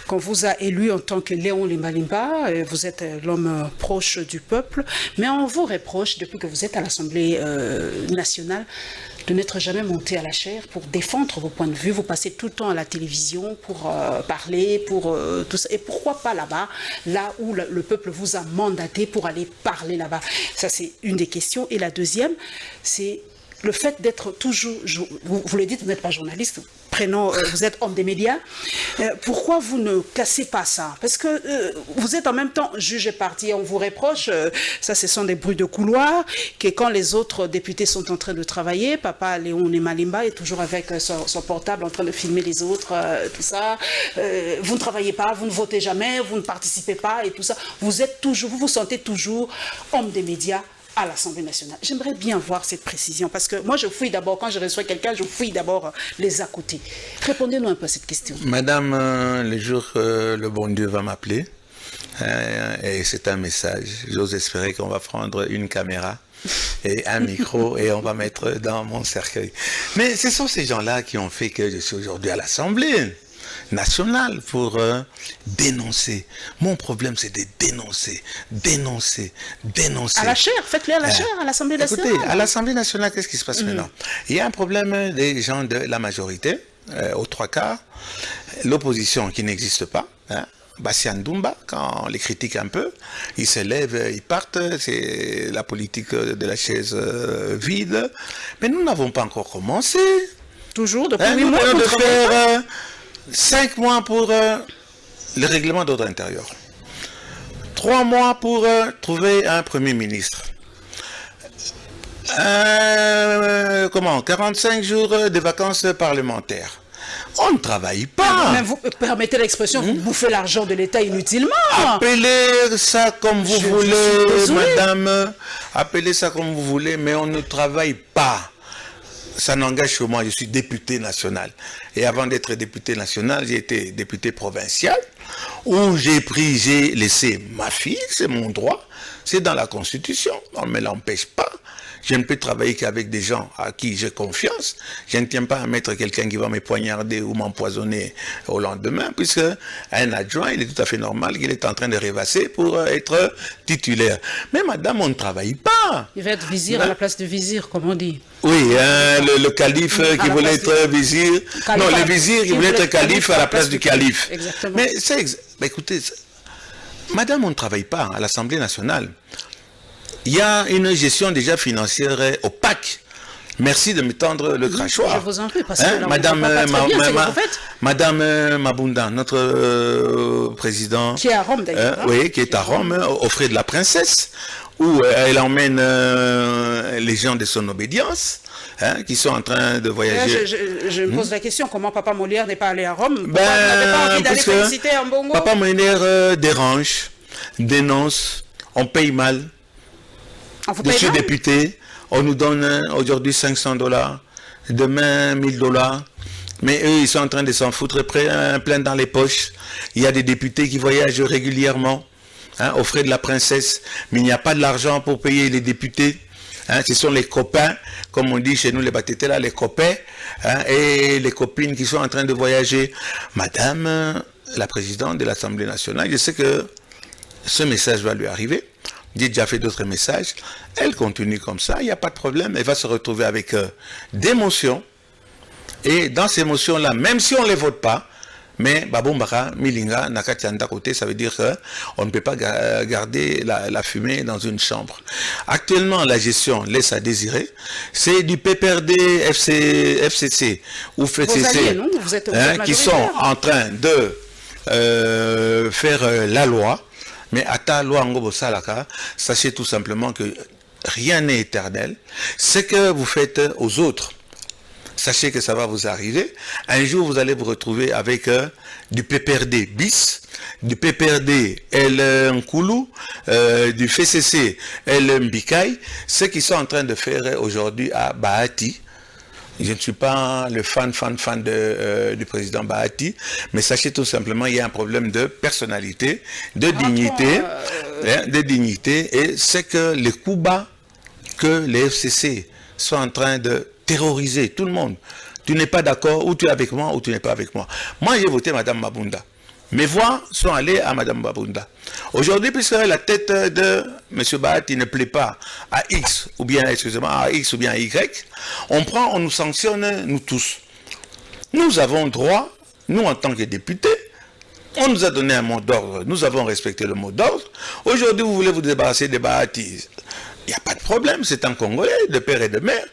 qu'on vous a élu en tant que Léon Limbalimba, vous êtes l'homme proche du peuple, mais on vous reproche, depuis que vous êtes à l'Assemblée nationale, de n'être jamais monté à la chaire pour défendre vos points de vue. Vous passez tout le temps à la télévision pour parler, pour tout ça. Et pourquoi pas là-bas, là où le peuple vous a mandaté pour aller parler là-bas? Ça, c'est une des questions. Et la deuxième, c'est le fait d'être toujours... Vous le dites, vous n'êtes pas journaliste, vous êtes homme des médias. Pourquoi vous ne cassez pas ça? Parce que vous êtes en même temps juge et parti. On vous reproche, ça ce sont des bruits de couloir, que quand les autres députés sont en train de travailler, Papa Léon Limbalimba est toujours avec son portable en train de filmer les autres, tout ça. Vous ne travaillez pas, vous ne votez jamais, vous ne participez pas et tout ça. Vous êtes toujours, vous vous sentez toujours homme des médias à l'Assemblée nationale. J'aimerais bien voir cette précision parce que moi je fouille d'abord, quand je reçois quelqu'un, je fouille d'abord les à côté. Répondez-nous un peu à cette question. Madame, le jour que le bon Dieu va m'appeler, et c'est un message, j'ose espérer qu'on va prendre une caméra et un micro et on va mettre dans mon cercueil. Mais ce sont ces gens-là qui ont fait que je suis aujourd'hui à l'Assemblée nationale pour dénoncer. Mon problème, c'est de dénoncer. À la chair, faites-le à la chair, à l'Assemblée nationale. Écoutez, à l'Assemblée nationale, qu'est-ce qui se passe maintenant? Il y a un problème des gens de la majorité, aux 3/4, l'opposition qui n'existe pas, hein. Bassian Doumbia, quand on les critique un peu, ils se lèvent, ils partent, c'est la politique de la chaise vide. Mais nous n'avons pas encore commencé. Toujours, depuis 8 nous mois, venons de faire 5 mois pour le règlement d'ordre intérieur. 3 mois pour trouver un Premier ministre. 45 jours de vacances parlementaires. On ne travaille pas. Mais vous permettez l'expression, vous bouffez l'argent de l'État inutilement. Appelez ça comme vous voulez, madame. Appelez ça comme vous voulez, mais on ne travaille pas. Ça n'engage que moi, je suis député national. Et avant d'être député national, j'ai été député provincial, où j'ai laissé ma fille, c'est mon droit, c'est dans la Constitution, on ne me l'empêche pas. Je ne peux travailler qu'avec des gens à qui j'ai confiance. Je ne tiens pas à mettre quelqu'un qui va me poignarder ou m'empoisonner au lendemain, puisque un adjoint, il est tout à fait normal qu'il est en train de rêvasser pour être titulaire. Mais madame, on ne travaille pas. Il va être vizir à la place de vizir, comme on dit. Oui, le calife qui voulait être vizir. Non, le vizir qui voulait être calife à la place du calife. Exactement. Mais écoutez, madame, on ne travaille pas à l'Assemblée nationale. Il y a une gestion déjà financière opaque. Merci de me tendre le crachoir. Je vous en prie, parce que Madame Mabunda, notre président, qui est à Rome d'ailleurs. Oui, qui est à Rome, aux frais de la princesse, où elle emmène les gens de son obédience, qui sont en train de voyager. Je me pose la question, comment Papa Molière n'est pas allé à Rome? Pourquoi vous n'avez pas envie d'aller féliciter un bongo? Papa Molière dérange, dénonce, on paye mal. Je suis député, on nous donne aujourd'hui $500, demain $1000, mais eux ils sont en train de s'en foutre plein dans les poches. Il y a des députés qui voyagent régulièrement aux frais de la princesse, mais il n'y a pas de l'argent pour payer les députés. Ce sont les copains, comme on dit chez nous les batétés là, les copains et les copines qui sont en train de voyager. Madame la présidente de l'Assemblée nationale, je sais que ce message va lui arriver. J'ai déjà fait d'autres messages. Elle continue comme ça, il n'y a pas de problème. Elle va se retrouver avec des motions. Et dans ces motions-là, même si on ne les vote pas, mais Babombara, Milinga, Nakatianda côté, ça veut dire qu'on ne peut pas garder la fumée dans une chambre. Actuellement, la gestion laisse à désirer. C'est du PPRD, FCC ou FCC qui sont en train de faire la loi. Mais à ta loi Ngobo Salaka, sachez tout simplement que rien n'est éternel. Ce que vous faites aux autres, sachez que ça va vous arriver. Un jour, vous allez vous retrouver avec du PPRD bis, du PPRD El Nkoulou, du FCC El Mbikai, ce qu'ils sont en train de faire aujourd'hui à Bahati. Je ne suis pas le fan du président Bahati, mais sachez tout simplement qu'il y a un problème de personnalité, de dignité, et c'est que les coups bas que les FCC sont en train de terroriser tout le monde. Tu n'es pas d'accord, ou tu es avec moi, ou tu n'es pas avec moi. Moi, j'ai voté Mme Mabunda. Mes voix sont allées à Mme Mabunda. Aujourd'hui, puisque la tête de M. Bahati ne plaît pas à X, ou bien, excusez-moi, à X ou bien à Y, on nous sanctionne, nous tous. Nous avons droit, nous en tant que députés, on nous a donné un mot d'ordre, nous avons respecté le mot d'ordre. Aujourd'hui, vous voulez vous débarrasser de Bahati. Il n'y a pas de problème, c'est un Congolais, de père et de mère.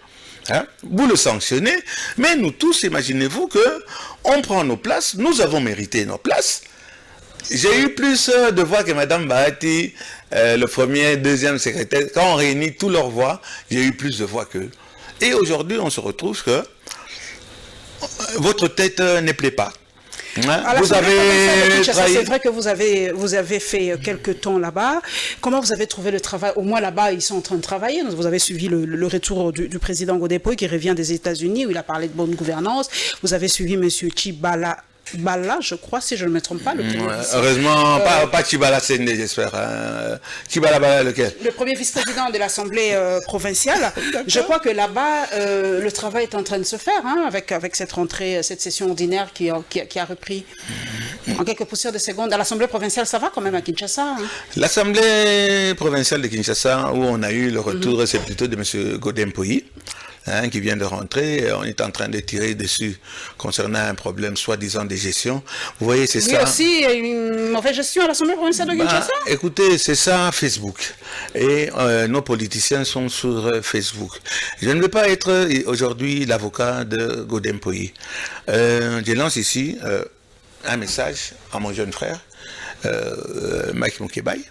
Vous le sanctionnez, mais nous tous, imaginez-vous que on prend nos places, nous avons mérité nos places. J'ai eu plus de voix que Mme Bahati, le premier, deuxième secrétaire. Quand on réunit toutes leurs voix, j'ai eu plus de voix qu'eux. Et aujourd'hui, on se retrouve que votre tête ne plaît pas. Vous avez travaillé... C'est vrai que vous avez fait quelques temps là-bas. Comment vous avez trouvé le travail? Au moins là-bas, ils sont en train de travailler. Vous avez suivi le retour du président Godempoy qui revient des États-Unis où il a parlé de bonne gouvernance. Vous avez suivi M. Tshibala Bala, je crois, si je ne me trompe pas, le premier heureusement, pas Tshibala Sende, j'espère. Tshibala Bala, lequel? Le premier vice-président de l'Assemblée provinciale. Je crois que là-bas, le travail est en train de se faire, hein, avec cette rentrée, cette session ordinaire qui a repris en quelques poussières de secondes. À l'Assemblée provinciale, ça va quand même à Kinshasa, hein? L'Assemblée provinciale de Kinshasa, où on a eu le retour, c'est plutôt de M. Godempoy. Qui vient de rentrer, on est en train de tirer dessus concernant un problème soi-disant de gestion. Vous voyez, c'est ça. Il y a aussi une mauvaise gestion à l'Assemblée provinciale de Kinshasa. Écoutez, c'est ça Facebook. Et nos politiciens sont sur Facebook. Je ne veux pas être aujourd'hui l'avocat de Godempoy. Je lance ici un message à mon jeune frère, Mike Moukebaye,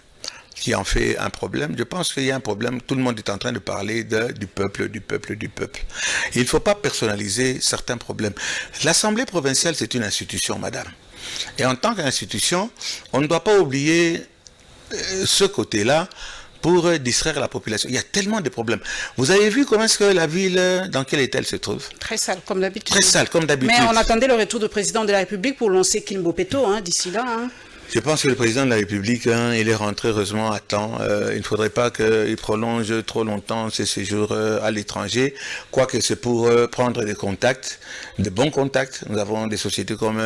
qui en fait un problème. Je pense qu'il y a un problème. Tout le monde est en train de parler du peuple. Il ne faut pas personnaliser certains problèmes. L'Assemblée provinciale, c'est une institution, madame. Et en tant qu'institution, on ne doit pas oublier ce côté-là pour distraire la population. Il y a tellement de problèmes. Vous avez vu comment est-ce que la ville, dans quel état elle se trouve? Très sale, comme d'habitude. Très sale, comme d'habitude. Mais on attendait le retour du président de la République pour lancer Kimbopeto, hein, d'ici là. Hein. Je pense que le président de la République, il est rentré heureusement à temps. Il ne faudrait pas qu'il prolonge trop longtemps ses séjours à l'étranger, quoique c'est pour prendre des contacts, de bons contacts. Nous avons des sociétés comme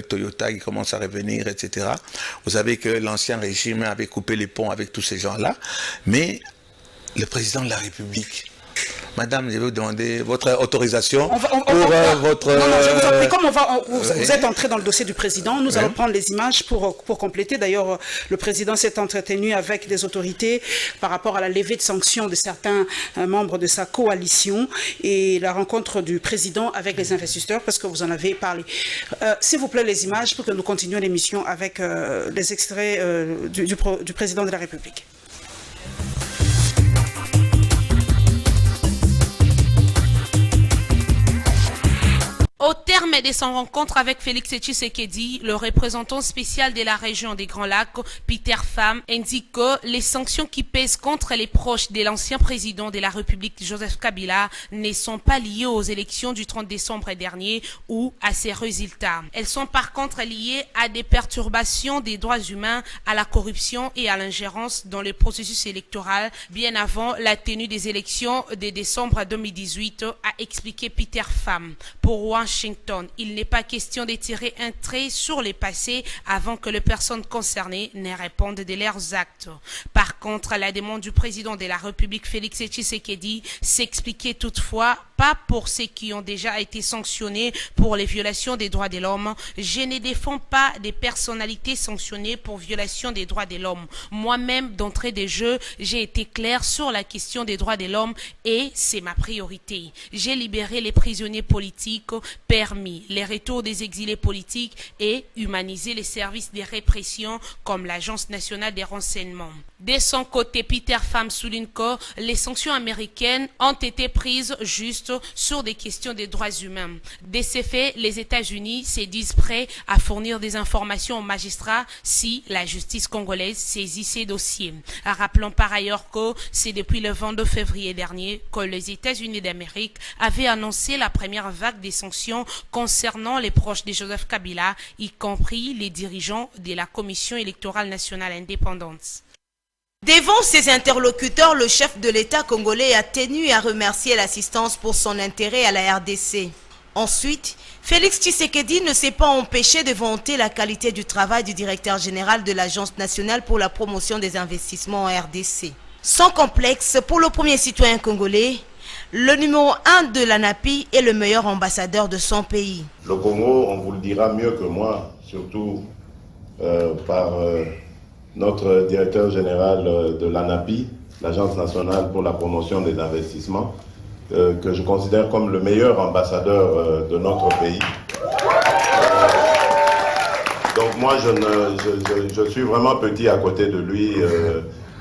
Toyota qui commencent à revenir, etc. Vous savez que l'ancien régime avait coupé les ponts avec tous ces gens-là, mais le président de la République... Madame, je vais vous demander votre autorisation pour votre... Non, je vous en prie. Comme vous êtes entré dans le dossier du président, nous allons prendre les images pour compléter. D'ailleurs, le président s'est entretenu avec des autorités par rapport à la levée de sanctions de certains membres de sa coalition et la rencontre du président avec les investisseurs, parce que vous en avez parlé. S'il vous plaît, les images pour que nous continuions l'émission avec les extraits du président de la République. Au terme de son rencontre avec Félix Tshisekedi, le représentant spécial de la région des Grands Lacs, Peter Pham, indique que les sanctions qui pèsent contre les proches de l'ancien président de la République, Joseph Kabila, ne sont pas liées aux élections du 30 décembre dernier ou à ses résultats. Elles sont par contre liées à des perturbations des droits humains, à la corruption et à l'ingérence dans le processus électoral bien avant la tenue des élections de décembre 2018, a expliqué Peter Pham. Pour Washington, il n'est pas question de tirer un trait sur le passé avant que les personnes concernées ne répondent de leurs actes. Par contre, la demande du président de la République, Félix Tshisekedi, s'expliquait toutefois pas pour ceux qui ont déjà été sanctionnés pour les violations des droits de l'homme. Je ne défends pas des personnalités sanctionnées pour violation des droits de l'homme. Moi-même, d'entrée de jeu, j'ai été clair sur la question des droits de l'homme et c'est ma priorité. J'ai libéré les prisonniers politiques, permis les retours des exilés politiques et humanisé les services de répression comme l'Agence nationale des renseignements. De son côté, Peter Pham souligne que les sanctions américaines ont été prises juste sur des questions des droits humains. De ces faits, les États-Unis se disent prêts à fournir des informations aux magistrats si la justice congolaise saisit ces dossiers. Rappelons par ailleurs que c'est depuis le 22 février dernier que les États-Unis d'Amérique avaient annoncé la première vague des sanctions concernant les proches de Joseph Kabila, y compris les dirigeants de la Commission électorale nationale indépendante. Devant ses interlocuteurs, le chef de l'État congolais a tenu à remercier l'assistance pour son intérêt à la RDC. Ensuite, Félix Tshisekedi ne s'est pas empêché de vanter la qualité du travail du directeur général de l'Agence nationale pour la promotion des investissements en RDC. Sans complexe, pour le premier citoyen congolais, le numéro 1 de l'ANAPI est le meilleur ambassadeur de son pays. Le Congo, on vous le dira mieux que moi, surtout par notre directeur général de l'ANAPI, l'Agence nationale pour la promotion des investissements, que je considère comme le meilleur ambassadeur de notre pays. Donc moi, je suis vraiment petit à côté de lui.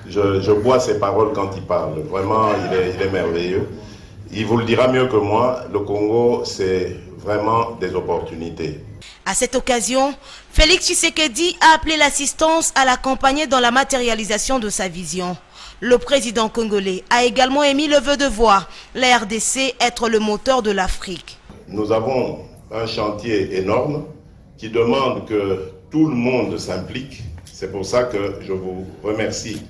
Je bois ses paroles quand il parle. Vraiment, il est merveilleux. Il vous le dira mieux que moi, le Congo, c'est vraiment des opportunités. À cette occasion, Félix Tshisekedi a appelé l'assistance à l'accompagner dans la matérialisation de sa vision. Le président congolais a également émis le vœu de voir la RDC être le moteur de l'Afrique. Nous avons un chantier énorme qui demande que tout le monde s'implique. C'est pour ça que je vous remercie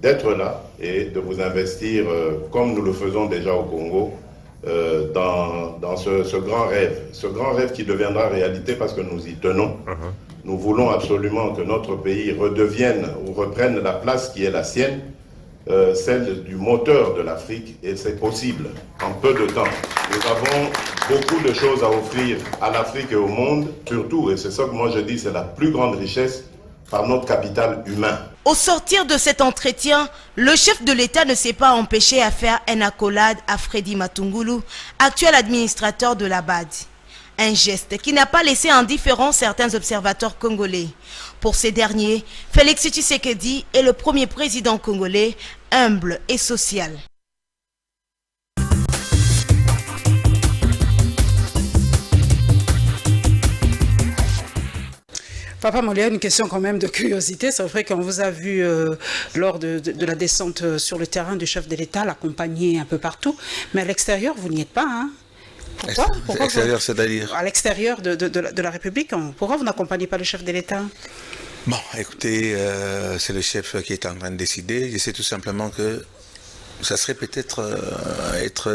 d'être là et de vous investir, comme nous le faisons déjà au Congo, dans ce grand rêve qui deviendra réalité parce que nous y tenons. Nous voulons absolument que notre pays redevienne ou reprenne la place qui est la sienne, celle du moteur de l'Afrique, et c'est possible en peu de temps. Nous avons beaucoup de choses à offrir à l'Afrique et au monde, surtout, et c'est ça que moi je dis, c'est la plus grande richesse, par notre capital humain. Au sortir de cet entretien, le chef de l'État ne s'est pas empêché à faire une accolade à Freddy Matungulu, actuel administrateur de la BAD. Un geste qui n'a pas laissé indifférent certains observateurs congolais. Pour ces derniers, Félix Tshisekedi est le premier président congolais humble et social. Papa Molia, une question quand même de curiosité. C'est vrai qu'on vous a vu lors de la descente sur le terrain du chef de l'État, l'accompagner un peu partout. Mais à l'extérieur, vous n'y êtes pas, hein? Pourquoi à l'extérieur, c'est-à-dire à l'extérieur de la République, pourquoi vous n'accompagnez pas le chef de l'État? Bon, écoutez, c'est le chef qui est en train de décider. Je sais tout simplement que ça serait peut-être être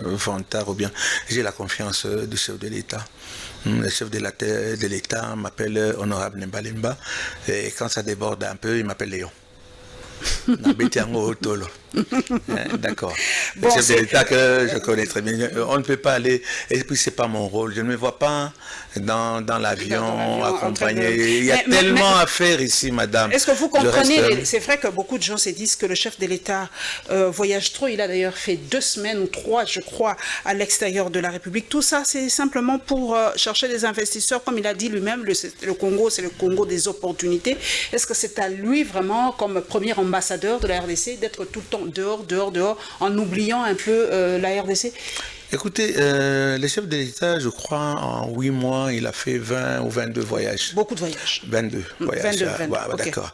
vantard ou bien j'ai la confiance du chef de l'État. Le chef de l'État m'appelle Honorable Nembalemba et quand ça déborde un peu, il m'appelle Léon. D'accord. Bon, le chef de l'État que je connais très bien. On ne peut pas aller, et puis c'est pas mon rôle. Je ne me vois pas dans l'avion accompagné. Il y a tellement à faire ici, madame. Est-ce que vous comprenez, c'est vrai que beaucoup de gens se disent que le chef de l'État voyage trop. Il a d'ailleurs fait 2 semaines ou 3, je crois, à l'extérieur de la République. Tout ça, c'est simplement pour chercher des investisseurs. Comme il a dit lui-même, le Congo, c'est le Congo des opportunités. Est-ce que c'est à lui vraiment, comme premier ambassadeur de la RDC, d'être tout le temps dehors, en oubliant un peu la RDC? Écoutez, le chef de l'État, je crois, en 8 mois, il a fait 20 ou 22 voyages. Beaucoup de voyages. 22 voyages. 22, okay. D'accord.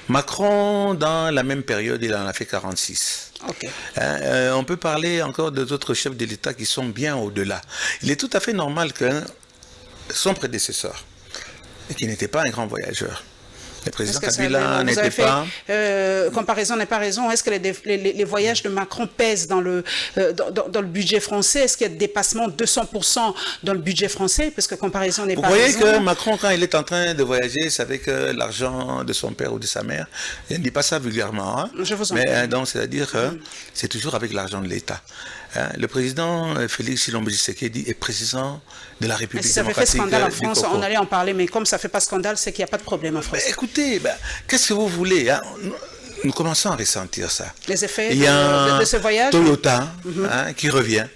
Macron, dans la même période, il en a fait 46. Okay. On peut parler encore d'autres chefs de l'État qui sont bien au-delà. Il est tout à fait normal que son prédécesseur, qui n'était pas un grand voyageur, le président Kabila n'était pas... comparaison n'est pas raison. Est-ce que les voyages de Macron pèsent dans le budget français? Est-ce qu'il y a des dépassements de 200% dans le budget français? Parce que comparaison n'est pas raison. Vous voyez que Macron, quand il est en train de voyager, c'est avec l'argent de son père ou de sa mère. Il ne dit pas ça vulgairement. Hein? Je vous en mais donc, c'est-à-dire que c'est toujours avec l'argent de l'État. Hein? Le président Félix Tshisekedi est président de la République démocratique. Ça fait scandale en France, on allait en parler, mais comme ça ne fait pas scandale, c'est qu'il n'y a pas de problème en France. Mais écoutez, qu'est-ce que vous voulez, hein? Nous commençons à ressentir ça. Les effets Il y a de ce voyage Toyota qui revient.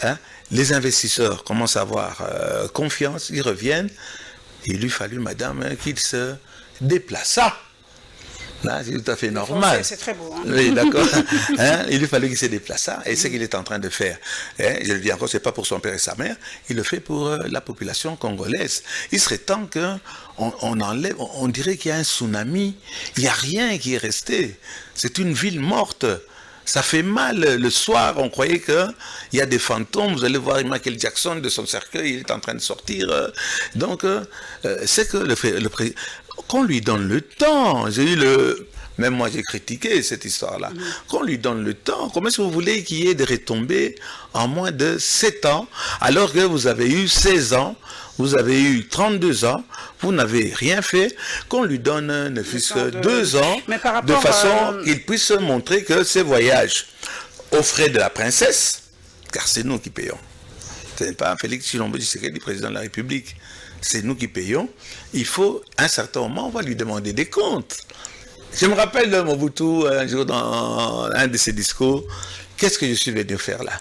Hein? Les investisseurs commencent à avoir confiance, ils reviennent. Il lui fallut, madame, qu'il se déplaça. C'est tout à fait normal. C'est très beau. Hein? Oui, d'accord. Il lui fallait qu'il se déplace. Et c'est ce qu'il est en train de faire. Je le dis encore, ce n'est pas pour son père et sa mère. Il le fait pour la population congolaise. Il serait temps qu'on enlève, on dirait qu'il y a un tsunami. Il n'y a rien qui est resté. C'est une ville morte. Ça fait mal. Le soir, on croyait qu'il y a des fantômes. Vous allez voir Michael Jackson de son cercueil, il est en train de sortir. Donc, c'est que le président... Qu'on lui donne le temps. Même moi, j'ai critiqué cette histoire-là. Qu'on lui donne le temps. Comment est-ce que vous voulez qu'il y ait des retombées en moins de 7 ans, alors que vous avez eu 16 ans, vous avez eu 32 ans, vous n'avez rien fait, qu'on lui donne ne fût-ce que 2 ans, de façon qu'il puisse montrer que ces voyages, aux frais de la princesse, car c'est nous qui payons. Ce n'est pas Félix Tshisekedi, président de la République. C'est nous qui payons. Il faut, à un certain moment, on va lui demander des comptes. Je me rappelle de Mobutu, un jour, dans un de ses discours, qu'est-ce que je suis venu faire là?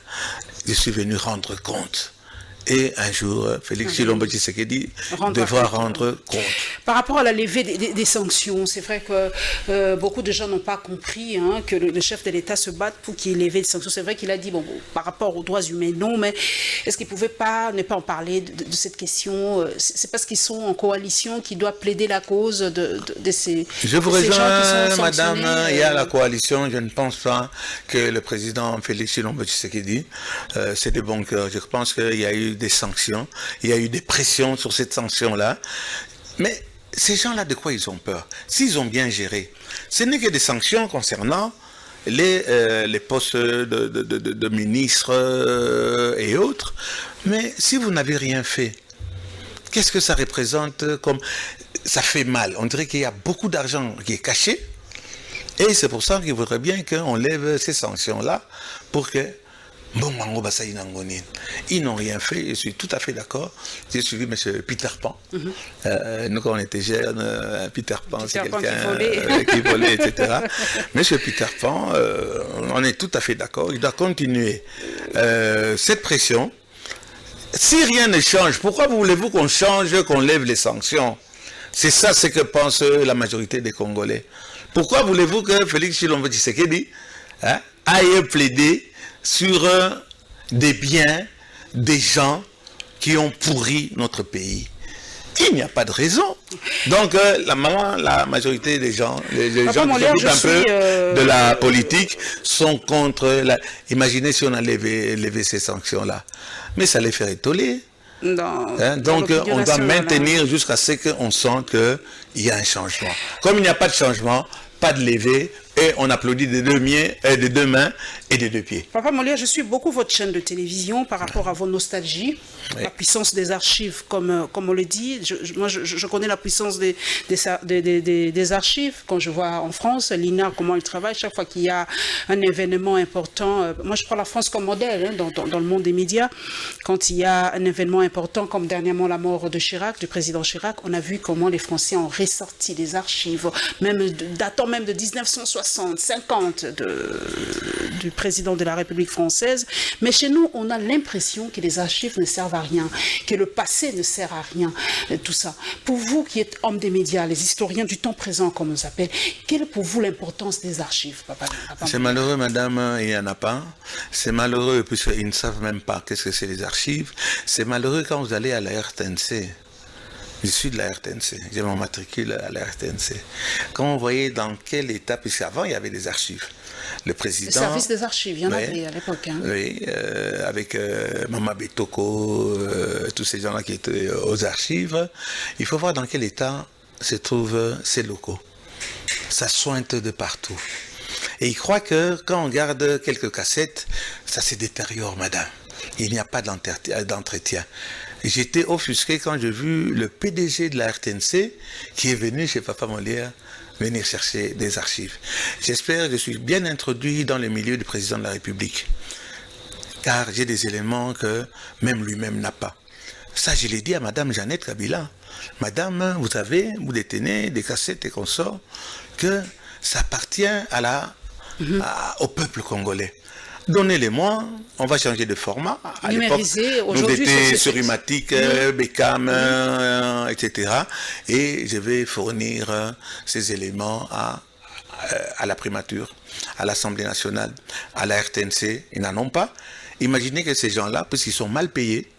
Je suis venu rendre compte Et un jour, Félix Tshilombo Tshisekedi devra rendre compte. Par rapport à la levée des sanctions, c'est vrai que beaucoup de gens n'ont pas compris que le chef de l'État se batte pour qu'il lève les sanctions. C'est vrai qu'il a dit, bon, par rapport aux droits humains, non, mais est-ce qu'il ne pouvait pas ne pas en parler de cette question? C'est parce qu'ils sont en coalition qu'ils doivent plaider la cause de ces Je vous de ces gens qui rejoins, sont madame, sanctionnés, il y a la coalition. Je ne pense pas que le président Félix Tshilombo Tshisekedi, c'est de bon cœur. Je pense qu'il y a eu des sanctions, il y a eu des pressions sur cette sanction-là. Mais ces gens-là, de quoi ils ont peur? S'ils ont bien géré, ce n'est que des sanctions concernant les postes de ministres et autres. Mais si vous n'avez rien fait, qu'est-ce que ça représente comme... Ça fait mal. On dirait qu'il y a beaucoup d'argent qui est caché. Et c'est pour ça qu'il faudrait bien qu'on lève ces sanctions-là pour que... Bon, ils n'ont rien fait, je suis tout à fait d'accord. J'ai suivi M. Peter Pan. Nous, quand on était jeunes, Peter Pan, c'est quelqu'un qui volait, etc. M. Peter Pan, on est tout à fait d'accord. Il doit continuer cette pression. Si rien ne change, pourquoi voulez-vous qu'on change, qu'on lève les sanctions? C'est ça ce que pense la majorité des Congolais. Pourquoi voulez-vous que Félix Tshilombo Tshisekedi aille plaider sur des biens des gens qui ont pourri notre pays? Il n'y a pas de raison. Donc la majorité des gens, les gens qui s'occupent un peu de la politique sont contre la... Imaginez si on a levé ces sanctions-là. Mais ça les ferait toller. Donc on doit maintenir jusqu'à ce qu'on sent qu'il y a un changement. Comme il n'y a pas de changement, pas de levée, et on applaudit des deux mains et des deux pieds. Papa Molière, je suis beaucoup votre chaîne de télévision par rapport à vos nostalgies, la puissance des archives, comme on le dit. Moi, je connais la puissance des archives. Quand je vois en France, l'INA, comment ils travaillent, chaque fois qu'il y a un événement important, moi je prends la France comme modèle dans le monde des médias. Quand il y a un événement important, comme dernièrement la mort de Chirac, du président Chirac, on a vu comment les Français ont ressorti des archives, même datant même de 1960. 50 du président de la République française, mais chez nous, on a l'impression que les archives ne servent à rien, que le passé ne sert à rien, tout ça. Pour vous qui êtes homme des médias, les historiens du temps présent, comme on s'appelle, quelle est pour vous l'importance des archives, papa? C'est malheureux, madame, il n'y en a pas. C'est malheureux, puisqu'ils ne savent même pas qu'est-ce que c'est les archives. C'est malheureux quand vous allez à la RTNC. Je suis de la RTNC, j'ai mon matricule à la RTNC. Quand on voyait dans quel état, puisqu'avant il y avait des archives, le président... Le service des archives, il y en avait à l'époque. Oui, avec Mama Betoko, tous ces gens-là qui étaient aux archives. Il faut voir dans quel état se trouvent ces locaux. Ça sointe de partout. Et il croit que quand on garde quelques cassettes, ça se détériore, madame. Il n'y a pas d'entretien. J'étais offusqué quand j'ai vu le PDG de la RTNC qui est venu chez Papa Molière venir chercher des archives. J'espère que je suis bien introduit dans le milieu du président de la République, car j'ai des éléments que même lui-même n'a pas. Ça, je l'ai dit à Madame Jeannette Kabila. Madame, vous savez, vous détenez des cassettes et consorts, que ça appartient au peuple congolais. Donnez-les-moi, on va changer de format. À l'époque, nous étions sur Humatic, Beckham, etc. Et je vais fournir ces éléments à la primature, à l'Assemblée nationale, à la RTNC. Ils n'en ont pas. Imaginez que ces gens-là, puisqu'ils sont mal payés,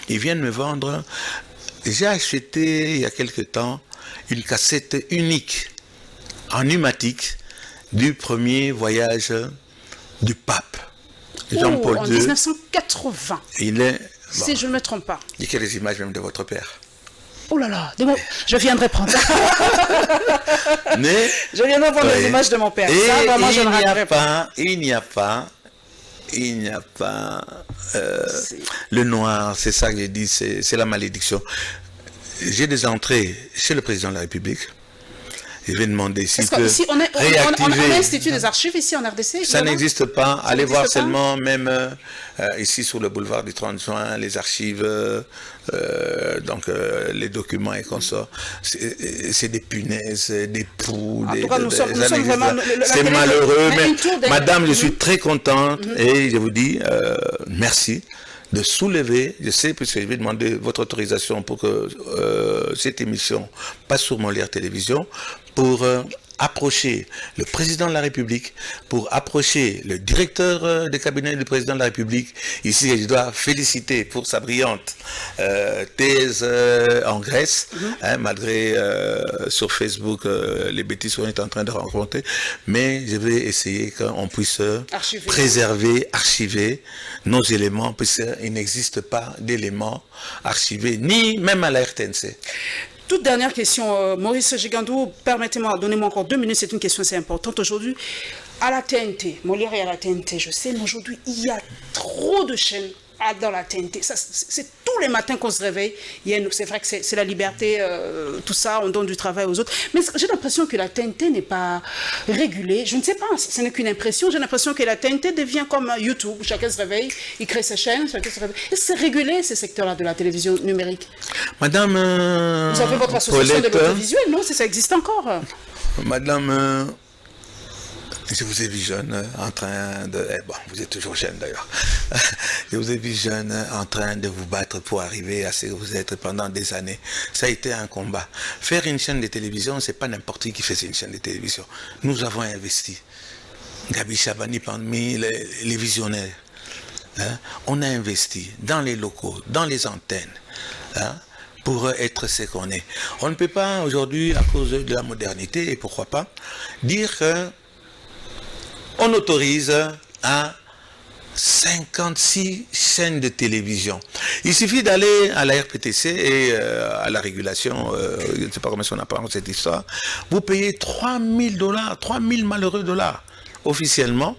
ils viennent me vendre. J'ai acheté il y a quelque temps une cassette unique en Humatic du premier voyage du pape. Jean-Paul II. En 1980. Il est... Bon, si je ne me trompe pas. Il y a les images même de votre père. Oh là là, je viendrai prendre. Mais, je viendrai prendre les images de mon père. Et ça, vraiment, je ne raterai pas. Il n'y a pas le noir, c'est ça que j'ai dit, c'est la malédiction. J'ai des entrées chez le président de la République. Je vais demander s'il peut réactiver. On a l'Institut des archives ici en RDC. Ça n'existe pas. Allez voir seulement, même ici sur le boulevard du 30 juin, les archives, donc les documents et consorts. C'est des punaises, des poux. C'est malheureux, mais madame, je suis très contente et je vous dis merci de soulever, je sais, puisque je vais demander votre autorisation pour que cette émission passe sur Molière Télévision, pour approcher le président de la République, pour approcher le directeur de cabinet du président de la République. Ici, je dois féliciter pour sa brillante thèse en Grèce, malgré sur Facebook les bêtises qu'on est en train de rencontrer, mais je vais essayer qu'on puisse préserver, archiver nos éléments, puisqu'il n'existe pas d'éléments archivés, ni même à la RTNC. Toute dernière question, Maurice Gigandou, permettez-moi, donnez-moi encore 2 minutes, c'est une question assez importante. Aujourd'hui, à la TNT, Molière est à la TNT, je sais, mais aujourd'hui, il y a trop de chaînes dans la TNT. C'est tous les matins qu'on se réveille. C'est vrai que c'est la liberté, tout ça, on donne du travail aux autres. Mais j'ai l'impression que la TNT n'est pas régulée. Je ne sais pas, ce n'est qu'une impression. J'ai l'impression que la TNT devient comme YouTube. Chacun se réveille, il crée ses chaînes, chacun se réveille. Est-ce que c'est régulé, ces secteurs-là de la télévision numérique? Madame vous avez votre association de l'audiovisuel, non? Ça existe encore. Madame... je vous ai vu jeune en train de... bon, vous êtes toujours jeune d'ailleurs. Je vous ai vu jeune en train de vous battre pour arriver à ce que vous êtes pendant des années. Ça a été un combat. Faire une chaîne de télévision, c'est pas n'importe qui faisait une chaîne de télévision. Nous avons investi. Gabi Chabani parmi les visionnaires. On a investi dans les locaux, dans les antennes. Pour être ce qu'on est. On ne peut pas aujourd'hui, à cause de la modernité, et pourquoi pas, dire que on autorise à 56 chaînes de télévision. Il suffit d'aller à la RPTC et à la régulation, je ne sais pas comment on appelle cette histoire, vous payez $3 000, 3000 malheureux dollars officiellement.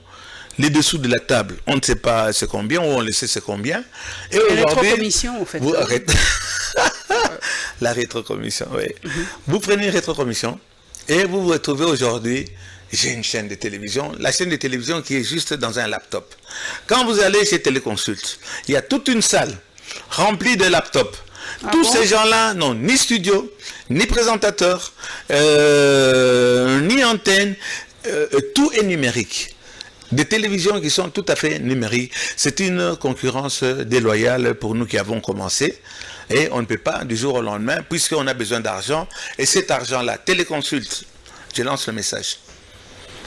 Les dessous de la table, on ne sait pas c'est combien, ou on le sait c'est combien. Et aujourd'hui, rétrocommission, en fait. Vous arrêtez. La rétrocommission, oui. Vous prenez une rétrocommission et vous vous retrouvez aujourd'hui. J'ai une chaîne de télévision, la chaîne de télévision qui est juste dans un laptop. Quand vous allez chez Téléconsult, il y a toute une salle remplie de laptops. Tous ces gens-là n'ont ni studio, ni présentateur, ni antenne, tout est numérique. Des télévisions qui sont tout à fait numériques. C'est une concurrence déloyale pour nous qui avons commencé. Et on ne peut pas du jour au lendemain, puisqu'on a besoin d'argent. Et cet argent-là, Téléconsult, je lance le message.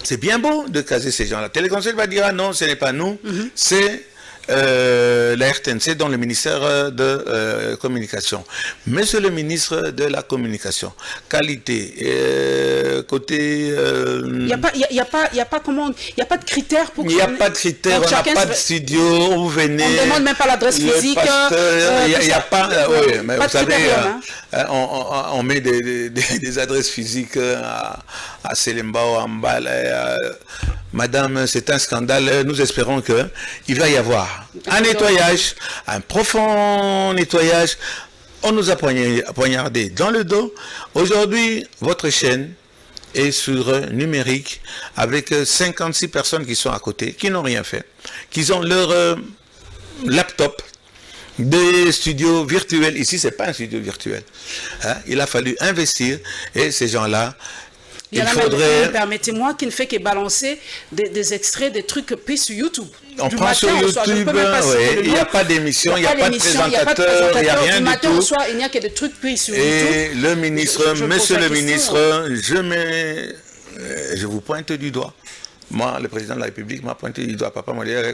C'est bien beau de caser ces gens-là. Téléconsult va dire, ah non, ce n'est pas nous, c'est la RTNC, dans le ministère de Communication. Monsieur le ministre de la Communication, qualité, côté... Il n'y a pas de critères pour... Il n'y a pas de critères, on n'a pas de studio, vous venez... On ne demande même pas l'adresse physique. Il n'y a pas... oui, mais pas vous savez, on met des adresses physiques à Selembao, à Mbala, Madame, c'est un scandale. Nous espérons qu'il va y avoir un nettoyage, un profond nettoyage. On nous a poignardé dans le dos. Aujourd'hui, votre chaîne est sur numérique avec 56 personnes qui sont à côté, qui n'ont rien fait, qui ont leur laptop, des studios virtuels. Ici, ce n'est pas un studio virtuel. Il a fallu investir et ces gens-là, il faudrait... Permettez-moi, qui ne fait que balancer des extraits, des trucs pris sur YouTube. On prend sur YouTube, il n'y a pas d'émission, il n'y a pas de présentateur, il n'y a rien du tout. Il n'y a que des trucs pris sur YouTube. Et le ministre, monsieur le ministre, je vous pointe du doigt. Moi, le président de la République m'a pointé du doigt, papa Molière,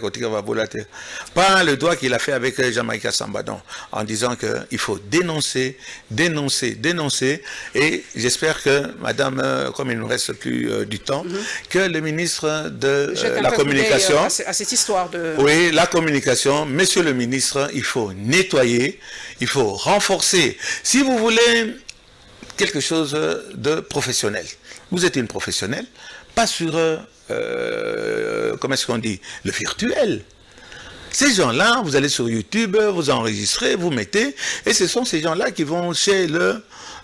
pas le doigt qu'il a fait avec Jamaïca Sambadon, en disant qu'il faut dénoncer, et j'espère que, madame, comme il ne nous reste plus du temps, que le ministre de la Communication... à cette histoire de... Oui, la communication, monsieur le ministre, il faut nettoyer, il faut renforcer. Si vous voulez quelque chose de professionnel, vous êtes une professionnelle, pas sur... comment est-ce qu'on dit? Le virtuel. Ces gens-là, vous allez sur YouTube, vous enregistrez, vous mettez, et ce sont ces gens-là qui vont chez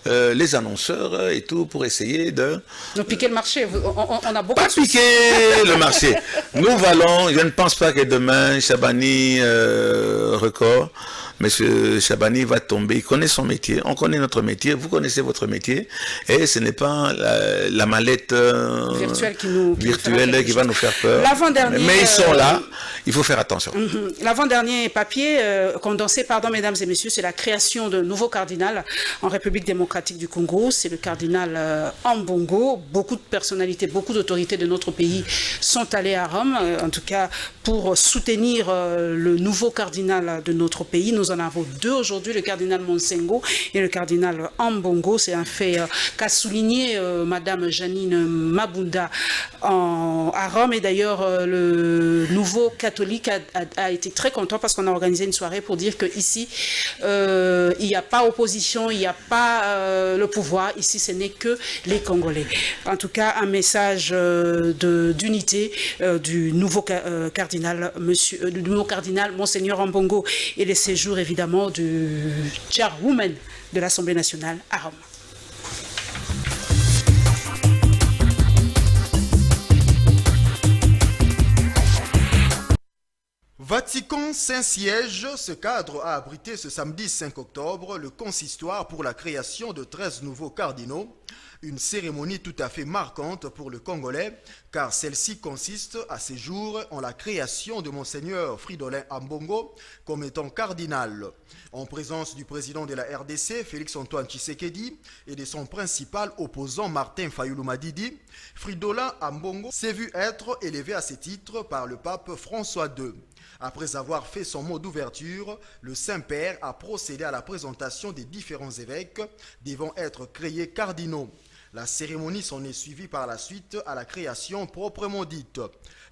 les annonceurs et tout pour essayer de... Nous piquer le marché, on a beaucoup... Pas piquer le marché. Nous valons, je ne pense pas que demain, Chabani Record M. Chabani va tomber, il connaît son métier, on connaît notre métier, vous connaissez votre métier, et ce n'est pas la mallette virtuelle qui va nous faire peur. Mais ils sont là, il faut faire attention. L'avant-dernier papier condensé, mesdames et messieurs, c'est la création d'un nouveau cardinal en République démocratique du Congo. C'est le cardinal Ambongo. Beaucoup de personnalités, beaucoup d'autorités de notre pays sont allées à Rome, en tout cas pour soutenir le nouveau cardinal de notre pays. Nous en avons deux aujourd'hui, le cardinal Monsengo et le cardinal Ambongo. C'est un fait qu'a souligné Madame Janine Mabunda à Rome. Et d'ailleurs, le nouveau catholique a été très content parce qu'on a organisé une soirée pour dire qu'ici, il n'y a pas opposition, il n'y a pas le pouvoir. Ici, ce n'est que les Congolais. En tout cas, un message d'unité du nouveau cardinal, Monseigneur Ambongo, et les séjours évidemment du chairwoman de l'Assemblée nationale à Rome. Vatican Saint-Siège, ce cadre a abrité ce samedi 5 octobre le consistoire pour la création de 13 nouveaux cardinaux. Une cérémonie tout à fait marquante pour le Congolais, car celle-ci consiste à ces jours en la création de Monseigneur Fridolin Ambongo comme étant cardinal. En présence du président de la RDC, Félix-Antoine Tshisekedi, et de son principal opposant Martin Fayulu Madidi, Fridolin Ambongo s'est vu être élevé à ce titre par le pape François II. Après avoir fait son mot d'ouverture, le Saint-Père a procédé à la présentation des différents évêques devant être créés cardinaux. La cérémonie s'en est suivie par la suite à la création proprement dite.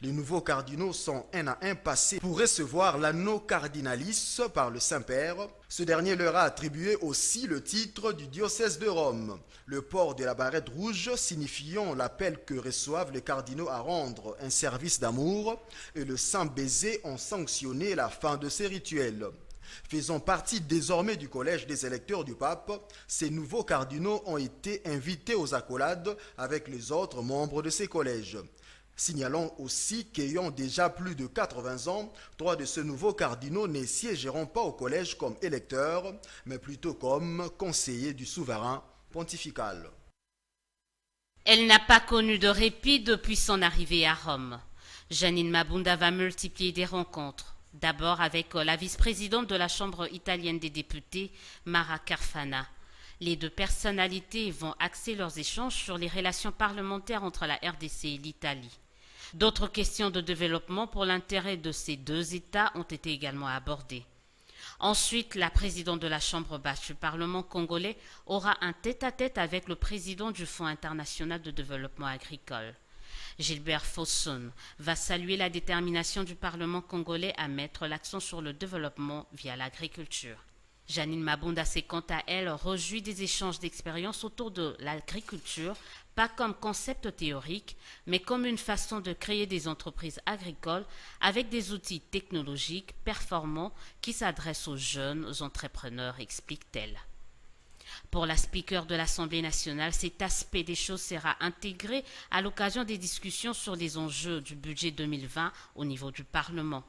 Les nouveaux cardinaux sont un à un passés pour recevoir l'anneau cardinalis par le Saint-Père. Ce dernier leur a attribué aussi le titre du diocèse de Rome. Le port de la barrette rouge signifiant l'appel que reçoivent les cardinaux à rendre un service d'amour, et le saint baiser ont sanctionné la fin de ces rituels. Faisant partie désormais du collège des électeurs du pape, ces nouveaux cardinaux ont été invités aux accolades avec les autres membres de ces collèges. Signalons aussi qu'ayant déjà plus de 80 ans, 3 de ces nouveaux cardinaux ne siégeront pas au collège comme électeurs, mais plutôt comme conseillers du souverain pontifical. Elle n'a pas connu de répit depuis son arrivée à Rome. Janine Mabunda va multiplier des rencontres. D'abord avec la vice-présidente de la Chambre italienne des députés, Mara Carfana. Les deux personnalités vont axer leurs échanges sur les relations parlementaires entre la RDC et l'Italie. D'autres questions de développement pour l'intérêt de ces deux États ont été également abordées. Ensuite, la présidente de la Chambre basse du Parlement congolais aura un tête-à-tête avec le président du Fonds international de développement agricole. Gilbert Fosson va saluer la détermination du Parlement congolais à mettre l'accent sur le développement via l'agriculture. Janine Mabunda s'est quant à elle réjouie des échanges d'expériences autour de l'agriculture, pas comme concept théorique, mais comme une façon de créer des entreprises agricoles avec des outils technologiques performants qui s'adressent aux jeunes entrepreneurs, explique-t-elle. Pour la speaker de l'Assemblée nationale, cet aspect des choses sera intégré à l'occasion des discussions sur les enjeux du budget 2020 au niveau du Parlement.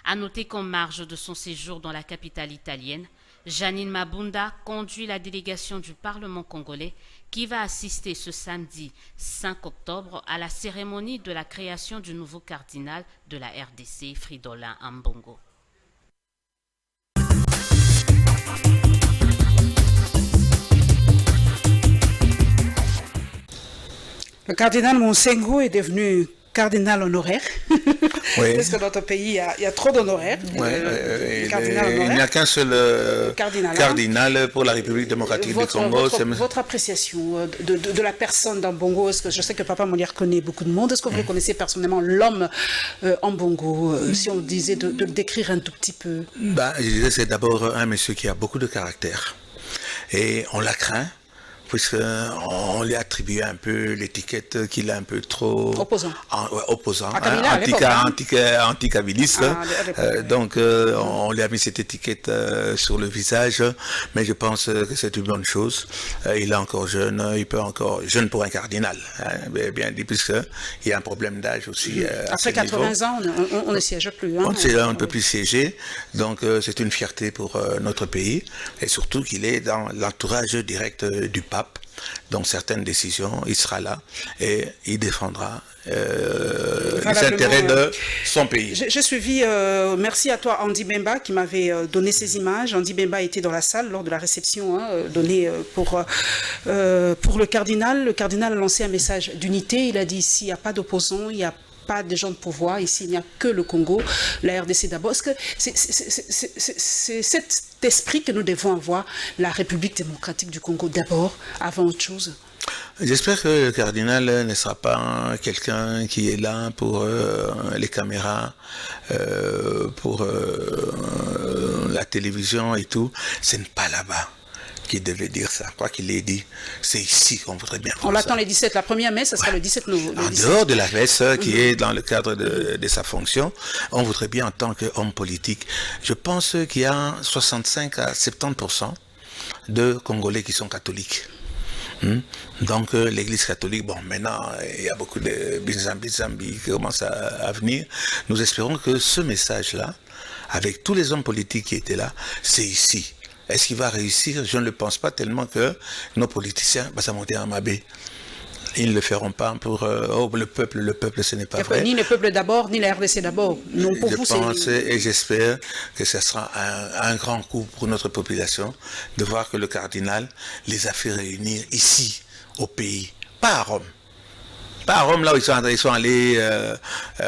À noter qu'en marge de son séjour dans la capitale italienne, Janine Mabunda conduit la délégation du Parlement congolais qui va assister ce samedi 5 octobre à la cérémonie de la création du nouveau cardinal de la RDC, Fridolin Ambongo. Le cardinal Monsengo est devenu cardinal honoraire. Oui. Parce que dans notre pays, il y a trop d'honoraires. Il n'y a qu'un seul cardinal pour la République démocratique du Congo. Votre appréciation de la personne d'Ambongo, est-ce que je sais que Papa Molière connaît beaucoup de monde, est-ce que vous connaissez personnellement l'homme Ambongo, si on disait de le décrire un tout petit peu? Je disais, c'est d'abord un monsieur qui a beaucoup de caractère. Et on la craint puisqu'on lui a attribué un peu l'étiquette qu'il est un peu trop... Opposant. Opposant, anticabiliste. Donc, on lui a mis cette étiquette sur le visage, mais je pense que c'est une bonne chose. Il est encore jeune, il peut encore... Jeune pour un cardinal, bien dit, puisqu'il y a un problème d'âge aussi. Après 80 ans, on ne siège plus. On ne peut plus siéger, donc c'est une fierté pour notre pays, et surtout qu'il est dans l'entourage direct du pape. Donc certaines décisions, il sera là et il défendra les intérêts de son pays. J'ai suivi, merci à toi Andy Bemba qui m'avait donné ces images. Andy Bemba était dans la salle lors de la réception donnée pour le cardinal. Le cardinal a lancé un message d'unité. Il a dit s'il n'y a pas d'opposants, il n'y a pas de gens de pouvoir, ici il n'y a que le Congo, la RDC d'abord. Est-ce que c'est cet esprit que nous devons avoir, la République démocratique du Congo d'abord, avant autre chose? J'espère que le cardinal ne sera pas quelqu'un qui est là pour les caméras, pour la télévision et tout. Ce n'est pas là-bas qu'il devait dire ça. Quoi qu'il ait dit, c'est ici qu'on voudrait bien voir. On l'attend le 17, la première messe, ce sera le 17 novembre. En dehors de la messe, qui est dans le cadre de sa fonction, on voudrait bien en tant qu'homme politique. Je pense qu'il y a 65 à 70% de Congolais qui sont catholiques. Donc l'église catholique, bon maintenant il y a beaucoup de bizambi qui commencent à venir. Nous espérons que ce message-là, avec tous les hommes politiques qui étaient là, c'est ici. Est-ce qu'il va réussir? Je ne le pense pas tellement que nos politiciens, ça monter en Mabé. Ils ne le feront pas pour le peuple ce n'est pas vrai. Ni le peuple d'abord, ni la RDC d'abord. Non, pour vous, je pense et j'espère que ce sera un grand coup pour notre population de voir que le cardinal les a fait réunir ici, au pays, pas à Rome. Pas à Rome, là où ils sont allés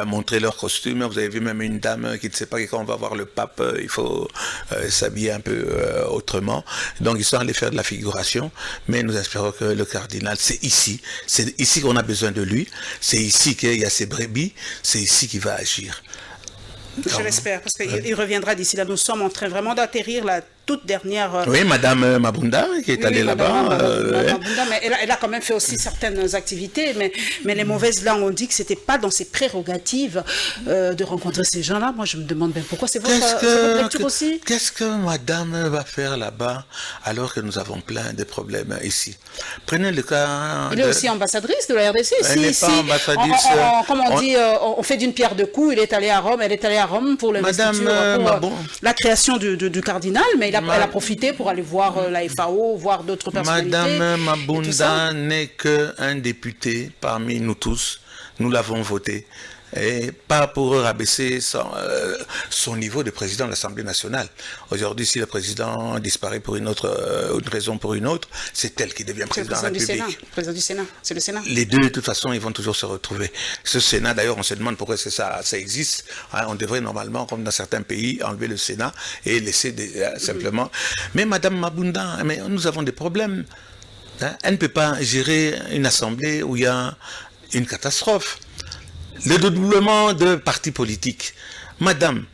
montrer leur costume. Vous avez vu même une dame qui ne sait pas que quand on va voir le pape, il faut s'habiller un peu autrement. Donc ils sont allés faire de la figuration. Mais nous espérons que le cardinal, c'est ici qu'on a besoin de lui. C'est ici qu'il y a ses brebis. C'est ici qu'il va agir. Je l'espère, parce qu'il reviendra d'ici là. Nous sommes en train vraiment d'atterrir la toute dernière... Oui, Madame Mabunda qui est allée là-bas. Mabunda, mais elle a quand même fait aussi certaines activités, mais les mauvaises langues ont dit que ce n'était pas dans ses prérogatives de rencontrer ces gens-là. Moi, je me demande bien pourquoi. C'est votre lecture aussi? Qu'est-ce que Madame va faire là-bas alors que nous avons plein de problèmes ici? Prenez le cas... Elle est aussi ambassadrice de la RDC. Elle n'est pas ambassadrice. Comme on dit, on fait d'une pierre deux coups. Il est allé à Rome, elle est allée à Rome pour la création du cardinal, mais elle a profité pour aller voir la FAO, voir d'autres personnalités. Madame Mabunda n'est qu'un député parmi nous tous. Nous l'avons voté. Et pas pour rabaisser son niveau de président de l'Assemblée nationale. Aujourd'hui, si le président disparaît pour une raison pour une autre, c'est elle qui devient président de la République. Président du Sénat, c'est le Sénat. Les deux, de toute façon, ils vont toujours se retrouver. Ce Sénat, d'ailleurs, on se demande pourquoi ça existe. On devrait normalement, comme dans certains pays, enlever le Sénat et laisser simplement... Mais Madame Mabunda, nous avons des problèmes. Elle ne peut pas gérer une assemblée où il y a une catastrophe. Le dédoublement de partis politiques. Madame,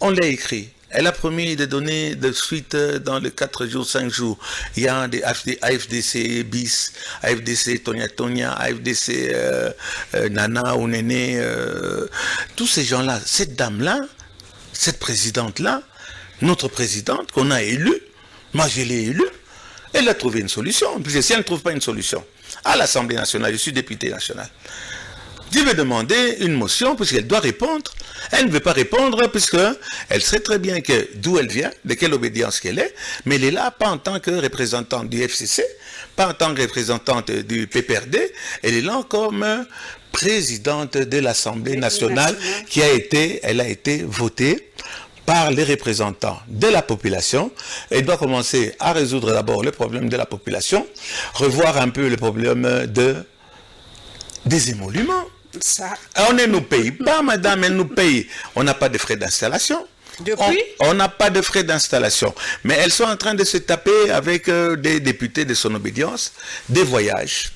on l'a écrit. Elle a promis de donner de suite dans les 4 jours, 5 jours. Il y a des AFDC bis, AFDC Tonia, AFDC Nana ou Néné. Tous ces gens-là, cette dame-là, cette présidente-là, notre présidente qu'on a élue, moi je l'ai élue, elle a trouvé une solution. Puis si elle ne trouve pas une solution, à l'Assemblée nationale, je suis député national, Dieu veut demander une motion puisqu'elle doit répondre. Elle ne veut pas répondre puisqu'elle sait très bien d'où elle vient, de quelle obédience qu'elle est, mais elle est là pas en tant que représentante du FCC, pas en tant que représentante du PPRD, elle est là comme présidente de l'Assemblée nationale elle a été votée par les représentants de la population. Elle doit commencer à résoudre d'abord le problème de la population, revoir un peu le problème des émoluments. On ne nous paye pas, madame, elle nous paye. On n'a pas de frais d'installation. On n'a pas de frais d'installation. Mais elles sont en train de se taper avec des députés de son obédience, des voyages,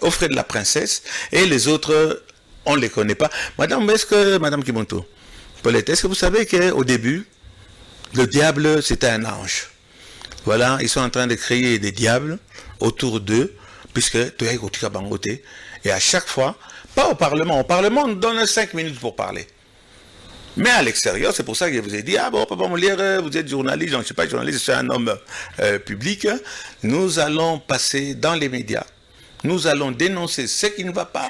aux frais de la princesse, et les autres, on ne les connaît pas. Madame Kimonto, Paulette, est-ce que vous savez qu'au début, le diable, c'était un ange? Voilà, ils sont en train de créer des diables autour d'eux, puisque tu es côté Bangoté. Et à chaque fois, pas au Parlement. Au Parlement, on nous donne 5 minutes pour parler. Mais à l'extérieur, c'est pour ça que je vous ai dit, ah bon, Papa Molière, vous êtes journaliste, donc je ne suis pas journaliste, je suis un homme public. Nous allons passer dans les médias. Nous allons dénoncer ce qui ne va pas,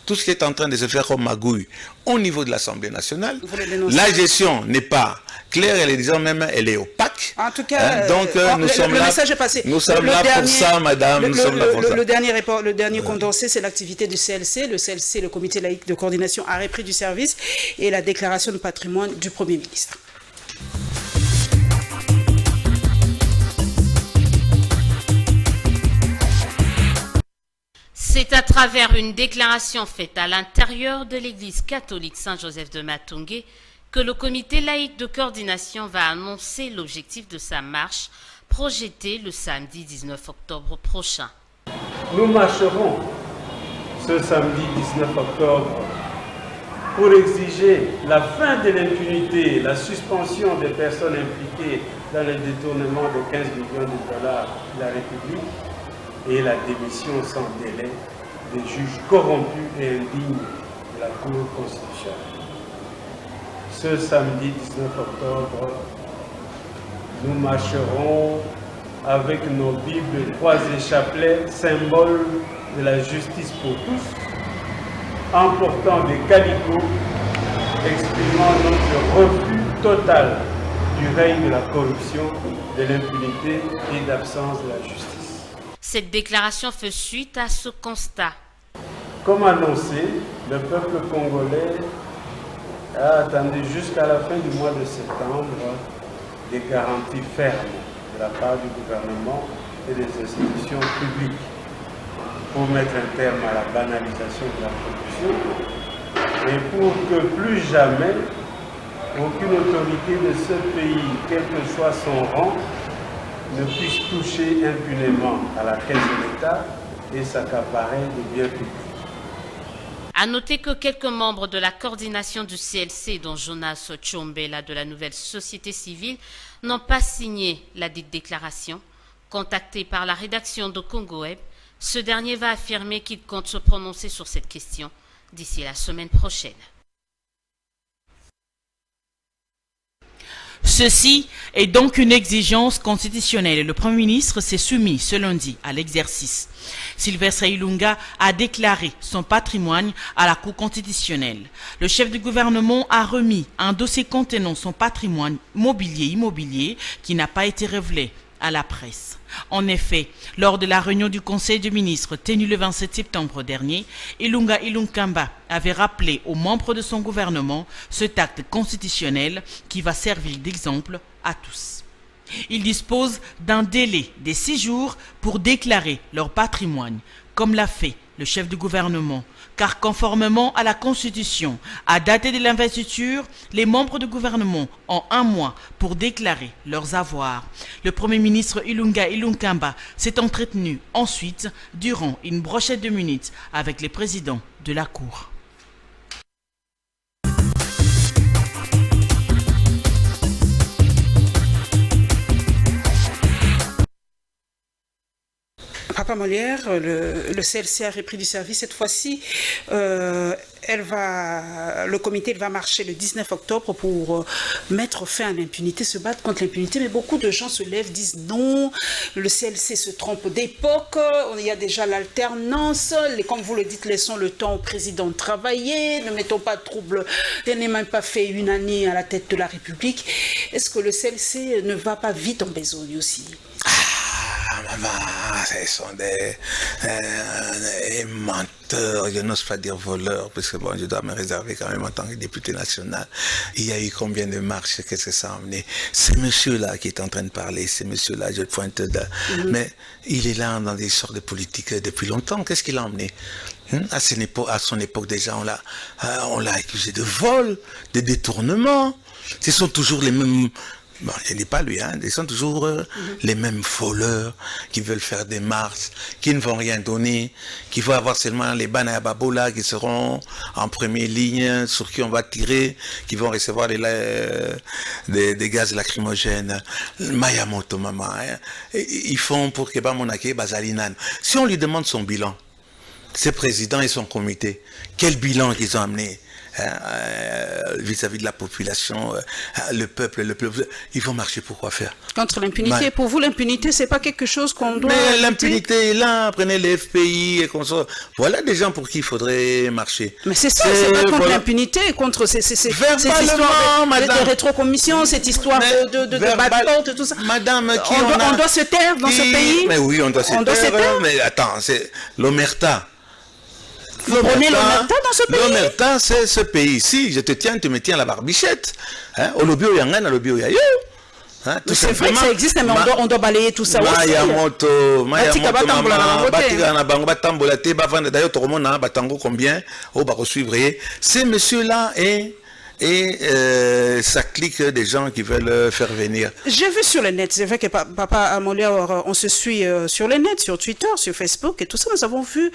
tout ce qui est en train de se faire comme magouille au niveau de l'Assemblée nationale. La gestion n'est pas claire, elle est disons même, elle est opaque. En tout cas, donc nous sommes le là, message est passé. Nous sommes là pour ça, madame. Le dernier condensé, c'est l'activité du CLC. Le CLC, le Comité laïque de coordination, a repris du service et la déclaration de patrimoine du Premier ministre. C'est à travers une déclaration faite à l'intérieur de l'église catholique Saint-Joseph de Matungé que le comité laïque de coordination va annoncer l'objectif de sa marche projetée le samedi 19 octobre prochain. Nous marcherons ce samedi 19 octobre pour exiger la fin de l'impunité, la suspension des personnes impliquées dans le détournement de 15 millions de dollars de la République et la démission sans délai des juges corrompus et indignes de la Cour constitutionnelle. Ce samedi 19 octobre, nous marcherons avec nos Bibles, croix et chapelets, symbole de la justice pour tous, en portant des calicots exprimant notre refus total du règne de la corruption, de l'impunité et d'absence de la justice. Cette déclaration fait suite à ce constat. Comme annoncé, le peuple congolais a attendu jusqu'à la fin du mois de septembre des garanties fermes de la part du gouvernement et des institutions publiques pour mettre un terme à la banalisation de la corruption et pour que plus jamais aucune autorité de ce pays, quel que soit son rang, ne puisse toucher impunément à la caisse de l'État et s'accaparer des biens publics. À noter que quelques membres de la coordination du CLC, dont Jonas Tchombela de la Nouvelle Société Civile, n'ont pas signé la dite déclaration. Contacté par la rédaction de Congo Web, ce dernier va affirmer qu'il compte se prononcer sur cette question d'ici la semaine prochaine. Ceci est donc une exigence constitutionnelle et le Premier ministre s'est soumis ce lundi à l'exercice. Sylvestre Ilunga a déclaré son patrimoine à la Cour constitutionnelle. Le chef du gouvernement a remis un dossier contenant son patrimoine immobilier qui n'a pas été révélé à la presse. En effet, lors de la réunion du Conseil des ministres tenue le 27 septembre dernier, Ilunga Ilunkamba avait rappelé aux membres de son gouvernement cet acte constitutionnel qui va servir d'exemple à tous. Ils disposent d'un délai de 6 jours pour déclarer leur patrimoine, comme l'a fait le chef du gouvernement, car conformément à la Constitution, à dater de l'investiture, les membres du gouvernement ont 1 mois pour déclarer leurs avoirs. Le Premier ministre Ilunga Ilunkamba s'est entretenu ensuite durant une brochette de minutes avec les présidents de la Cour. Papa Molière, le CLC a repris du service. Cette fois-ci, le comité va marcher le 19 octobre pour mettre fin à l'impunité, se battre contre l'impunité. Mais beaucoup de gens se lèvent, disent non, le CLC se trompe d'époque, il y a déjà l'alternance, comme vous le dites, laissons le temps au président de travailler, ne mettons pas de trouble, il n'est même pas fait 1 année à la tête de la République. Est-ce que le CLC ne va pas vite en besogne aussi? Maman, ce sont des menteurs, je n'ose pas dire voleurs, parce que bon, je dois me réserver quand même en tant que député national. Il y a eu combien de marches, qu'est-ce que ça a amené? C'est monsieur-là qui est en train de parler, c'est monsieur-là, je le pointe là. Mais il est là dans des histoires de politique depuis longtemps, qu'est-ce qu'il a emmené? À son époque déjà, on l'a accusé de vol, de détournement. Ce sont toujours les mêmes Bon, je ne dis pas lui, hein, ils sont toujours les mêmes voleurs qui veulent faire des marches, qui ne vont rien donner, qui vont avoir seulement les Bana Babola qui seront en première ligne, sur qui on va tirer, qui vont recevoir des gaz lacrymogènes. Mayamoto, maman, hein, ils font pour que Bamonake Bazalinan. Si on lui demande son bilan, ses présidents et son comité, quel bilan qu'ils ont amené vis-à-vis de la population, le peuple, ils vont marcher pour quoi faire? Contre l'impunité. Pour vous, l'impunité, c'est pas quelque chose qu'on doit... Mais l'impunité est là, prenez les FPI et qu'on soit... Voilà des gens pour qui il faudrait marcher. Mais c'est ça, c'est pas contre l'impunité, contre cette histoire de rétrocommission, cette histoire de backport, tout ça. Madame, on doit se taire dans ce pays? Mais oui, on doit se taire. Mais attends, c'est l'omerta. Vous prenez l'omerta dans ce pays? L'omerta, c'est ce pays-ci. Je te tiens, tu me tiens la barbichette. Au lobio yangan, au lobio yayo. C'est vrai que ça existe, mais on doit balayer tout ça aussi. Mayamoto, d'ailleurs, tout le monde a batango combien? On va suivre. Ces messieurs-là et ça clique des gens qui veulent faire venir. J'ai vu sur le net, c'est vrai que Papa Molière, on se suit sur le net, sur Twitter, sur Facebook et tout ça, nous avons vu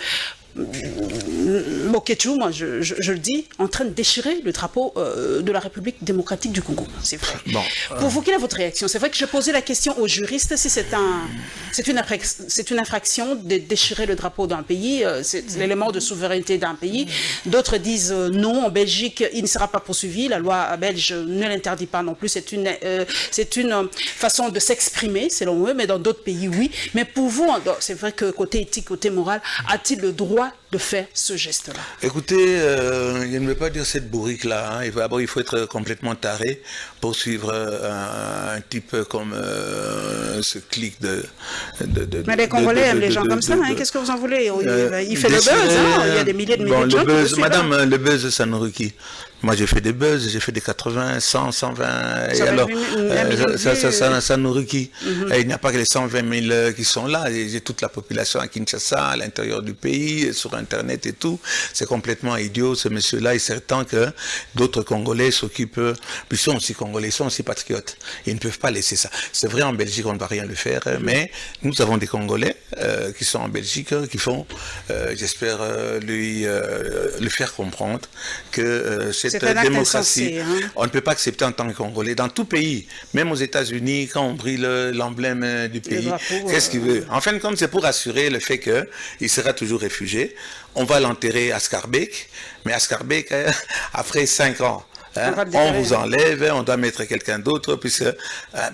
Moketu, moi je le dis, en train de déchirer le drapeau de la République démocratique du Congo. C'est vrai. Bon, pour vous, quelle est votre réaction? C'est vrai que je posais la question aux juristes si c'est une infraction de déchirer le drapeau d'un pays, c'est l'élément de souveraineté d'un pays. D'autres disent non, en Belgique, il ne sera pas poursuivi. La loi belge ne l'interdit pas non plus. C'est une façon de s'exprimer, selon eux, mais dans d'autres pays, oui. Mais pour vous, c'est vrai que côté éthique, côté moral, a-t-il le droit de faire ce geste-là? Écoutez, je ne veux pas dire cette bourrique-là. Hein. D'abord, il faut être complètement taré pour suivre un type comme ce clic de... Mais les Congolais aiment les gens comme ça. Hein. Qu'est-ce que vous en voulez? Il fait le buzz. Hein. Il y a des milliers de milliers de gens qui Madame, le buzz, ça nourrit qui? Moi, j'ai fait des buzz, j'ai fait des 80, 100, 120. Et alors, ça nourrit qui? Il n'y a pas que les 120 000 qui sont là. J'ai toute la population à Kinshasa, à l'intérieur du pays, sur Internet et tout. C'est complètement idiot, ce monsieur-là. Il est certain que d'autres Congolais s'occupent. Puis ils sont aussi Congolais, ils sont aussi patriotes. Ils ne peuvent pas laisser ça. C'est vrai, en Belgique, on ne va rien le faire. Mais nous avons des Congolais qui sont en Belgique, qui font, j'espère, lui faire comprendre que cette démocratie, on ne peut pas accepter en tant que Congolais dans tout pays, même aux États-Unis, quand on brille l'emblème du pays. Qu'est-ce qu'il veut? En fin de compte, c'est pour assurer le fait qu'il sera toujours réfugié. On va l'enterrer à Skarbek, mais à Skarbek, après 5 ans, on vous enlève, on doit mettre quelqu'un d'autre, puisque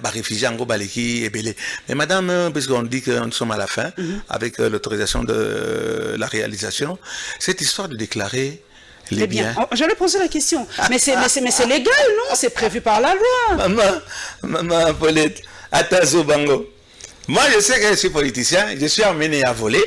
réfugié en Gobaleki et Belé. Mais madame, puisqu'on dit que nous sommes à la fin, avec l'autorisation de la réalisation, cette histoire de déclarer les biens. J'allais poser la question. Mais c'est légal, non? C'est prévu par la loi. Maman, Paulette, Atazo Bango. Moi, je sais que je suis politicien, je suis amené à voler.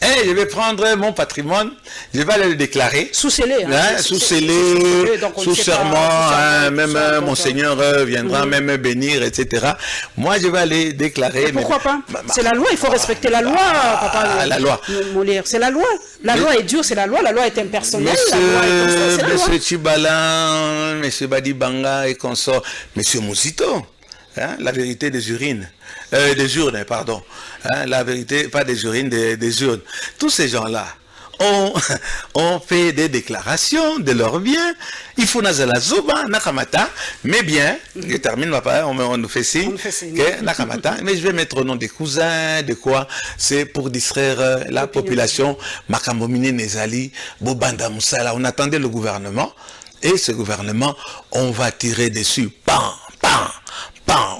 Et je vais prendre mon patrimoine, je vais aller le déclarer. Sous scellé. Sous scellé, sous serment, même Monseigneur viendra même bénir, etc. Moi, je vais aller déclarer. Et pourquoi pas? C'est la loi, il faut respecter la loi, papa. La loi. Molière, c'est la loi. La loi est dure, c'est la loi est impersonnelle. Monsieur Chibala, monsieur Badibanga et consort, monsieur Mouzito. La vérité des urines, des urnes, pardon. La vérité, pas des urines, des urnes. Tous ces gens-là ont fait des déclarations de leurs biens. Il faut Nazala Zuba, Nakamata, mais bien, je termine ma part, on nous fait signe, que Nakamata, mais je vais mettre au nom des cousins, de quoi? C'est pour distraire la population. Makamomine Nezali, Bobanda Moussala, on attendait le gouvernement, et ce gouvernement, on va tirer dessus. Bam, bam.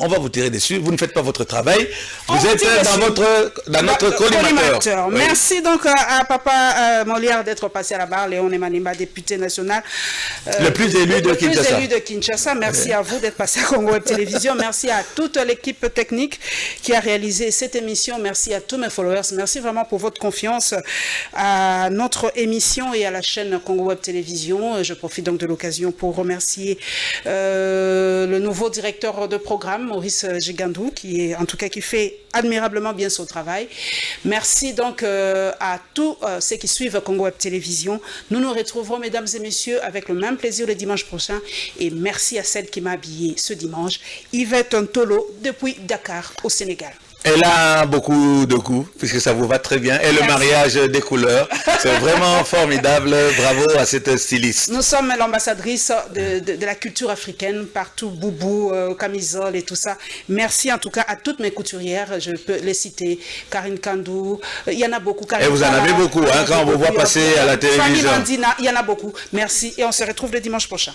On va vous tirer dessus, vous ne faites pas votre travail, vous êtes dans notre collimateur. Oui. Merci donc à Papa Molière d'être passé à la barre, Léon Emanimba, député national. Le plus élu de Kinshasa. Le plus élu de Kinshasa. Merci à vous d'être passé à Congo Web Télévision. Merci à toute l'équipe technique qui a réalisé cette émission. Merci à tous mes followers. Merci vraiment pour votre confiance à notre émission et à la chaîne Congo Web Télévision. Je profite donc de l'occasion pour remercier le nouveau directeur de programme programme, Maurice Gigandou, qui fait admirablement bien son travail. Merci donc à tous ceux qui suivent Congo Web Télévision. Nous nous retrouverons, mesdames et messieurs, avec le même plaisir le dimanche prochain. Et merci à celle qui m'a habillée ce dimanche, Yvette Ntolo, depuis Dakar, au Sénégal. Elle a beaucoup de goût, puisque ça vous va très bien. Et le mariage des couleurs, c'est vraiment formidable. Bravo à cette styliste. Nous sommes l'ambassadrice de la culture africaine, partout, boubou, camisole et tout ça. Merci en tout cas à toutes mes couturières, je peux les citer. Karine Kandou, il y en a beaucoup. Et vous en avez beaucoup, hein, quand on vous voit passer à la télévision. Fanny Mandina, il y en a beaucoup. Merci et on se retrouve le dimanche prochain.